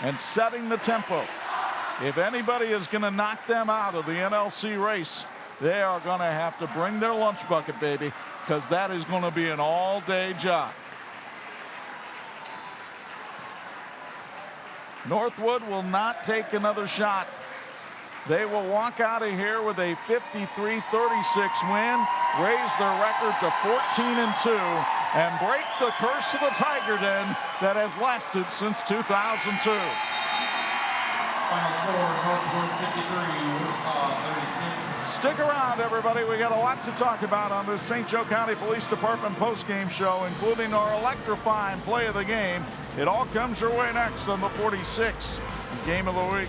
and setting the tempo. If anybody is going to knock them out of the NLC race, they are going to have to bring their lunch bucket, baby, because that is going to be an all-day job. Northwood will not take another shot. They will walk out of here with a 53-36 win, raise their record to 14-2, and break the curse of the Tiger Den that has lasted since 2002. Final score, Northwood 53, Warsaw 36. Stick around, everybody. We got a lot to talk about on this St. Joe County Police Department postgame show, including our electrifying play of the game. It all comes your way next on the 46 Game of the Week.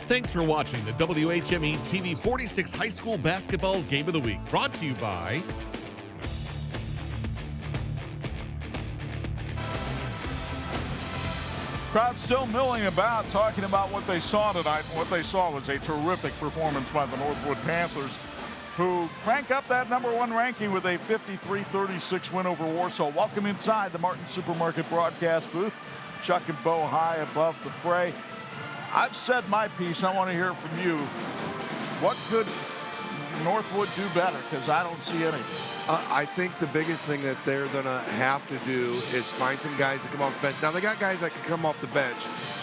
Thanks for watching the WHME TV 46 High School Basketball Game of the Week, brought to you by Crowd still milling about, talking about what they saw tonight. What they saw was a terrific performance by the Northwood Panthers, who crank up that #1 ranking with a 53-36 win over Warsaw. Welcome inside the Martin Supermarket broadcast booth. Chuck and Bo high above the fray. I've said my piece. I want to hear from you. What could Northwood do better? Because I don't see any. I think the biggest thing that they're going to have to do is find some guys that come off the bench. Now, they got guys that can come off the bench,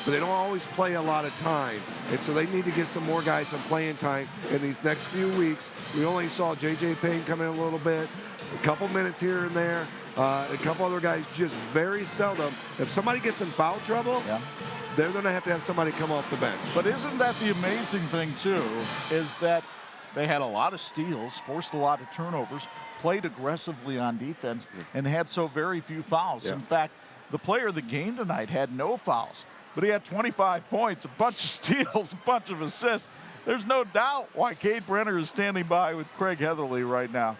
but they don't always play a lot of time. And so they need to get some more guys some playing time in these next few weeks. We only saw J.J. Payne come in a little bit, a couple minutes here and there, a couple other guys just very seldom. If somebody gets in foul trouble, they're going to have somebody come off the bench. But isn't that the amazing thing, too, is that they had a lot of steals, forced a lot of turnovers, played aggressively on defense, and had so very few fouls. In fact, the player of the game tonight had no fouls, but he had 25 points, a bunch of steals, a bunch of assists. There's no doubt why Cade Brenner is standing by with Craig Heatherly right now.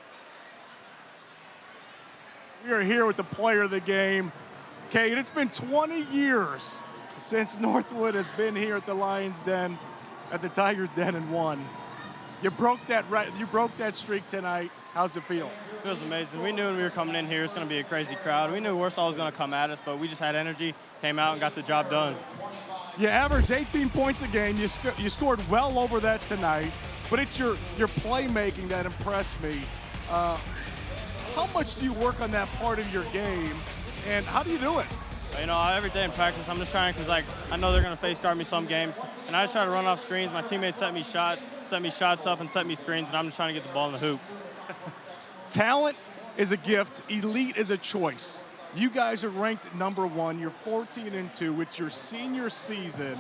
We are here with the player of the game. Cade, it's been 20 years since Northwood has been here at the Lions Den, at the Tigers Den, and won. You broke that streak tonight. How's it feel? It feels amazing. We knew when we were coming in here it was going to be a crazy crowd. We knew Warsaw was going to come at us, but we just had energy, came out and got the job done. You averaged 18 points a game. You scored well over that tonight, but it's your playmaking that impressed me. How much do you work on that part of your game, and how do you do it? You know, every day in practice, I'm just trying because, like, I know they're going to face guard me some games, and I just try to run off screens. My teammates set me shots up and set me screens, and I'm just trying to get the ball in the hoop. Talent is a gift. Elite is a choice. You guys are ranked #1. You're 14-2. It's your senior season.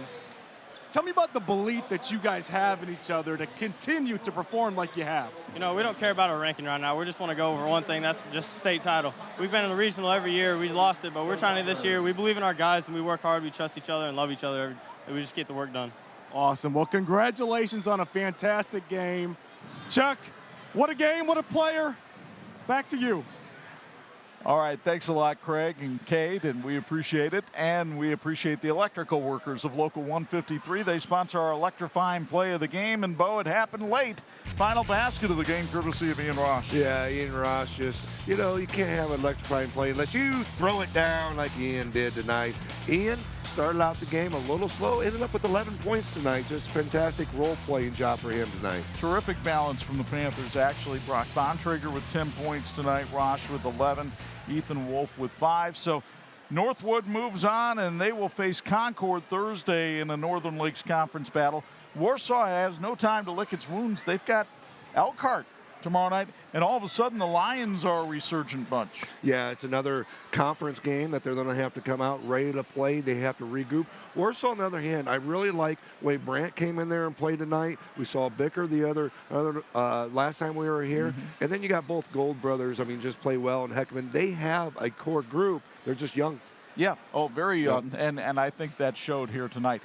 Tell me about the belief that you guys have in each other to continue to perform like you have. You know, we don't care about our ranking right now. We just want to go over one thing. That's just state title. We've been in the regional every year. We lost it, but we're trying to this year. We believe in our guys, and we work hard. We trust each other and love each other. And we just get the work done. Awesome. Well, congratulations on a fantastic game. Chuck, what a game, what a player. Back to you. All right, thanks a lot, Craig and Cade, and we appreciate it. And we appreciate the electrical workers of Local 153. They sponsor our electrifying play of the game. And, Bo, it happened late. Final basket of the game, courtesy of Ian Ross. Yeah, Ian Ross just, you know, you can't have an electrifying play unless you throw it down like Ian did tonight. Ian started out the game a little slow, ended up with 11 points tonight. Just fantastic role-playing job for him tonight. Terrific balance from the Panthers, actually. Brock Bontrager with 10 points tonight, Ross with 11. Ethan Wolf with 5. So Northwood moves on, and they will face Concord Thursday in the Northern Lakes Conference battle. Warsaw has no time to lick its wounds. They've got Elkhart tomorrow night, and all of a sudden the Lions are a resurgent bunch. Yeah, it's another conference game that they're going to have to come out ready to play. They have to regroup. Warsaw, on the other hand, I really like the way Brandt came in there and played tonight. We saw Bicker the other last time we were here. And then you got both Gold brothers, I mean, just play well. And Heckman, they have a core group. They're just young. Yeah, very young, and I think that showed here tonight.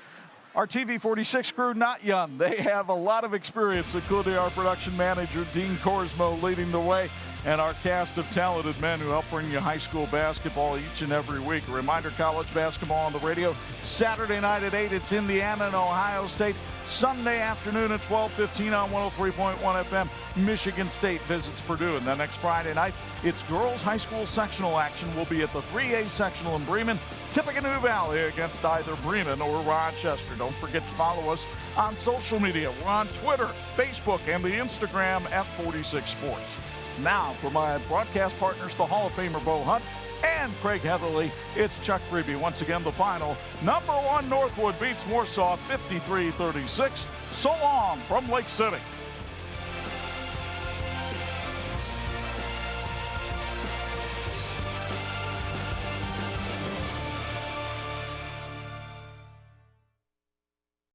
Our TV46 crew, not young. They have a lot of experience, including our production manager, Dean Korsmo, leading the way, and our cast of talented men who help bring you high school basketball each and every week. A reminder, college basketball on the radio. Saturday night at 8, it's Indiana and Ohio State. Sunday afternoon at 12:15 on 103.1 FM, Michigan State visits Purdue. And then next Friday night, it's girls high school sectional action. We'll be at the 3A sectional in Bremen. Tippecanoe Valley against either Bremen or Rochester. Don't forget to follow us on social media. We're on Twitter, Facebook, and the Instagram at 46 Sports. Now, for my broadcast partners, the Hall of Famer Bo Hunt and Craig Heatherly, it's Chuck Freeby. Once again, the final. Number 1 Northwood beats Warsaw 53-36. So long from Lake City.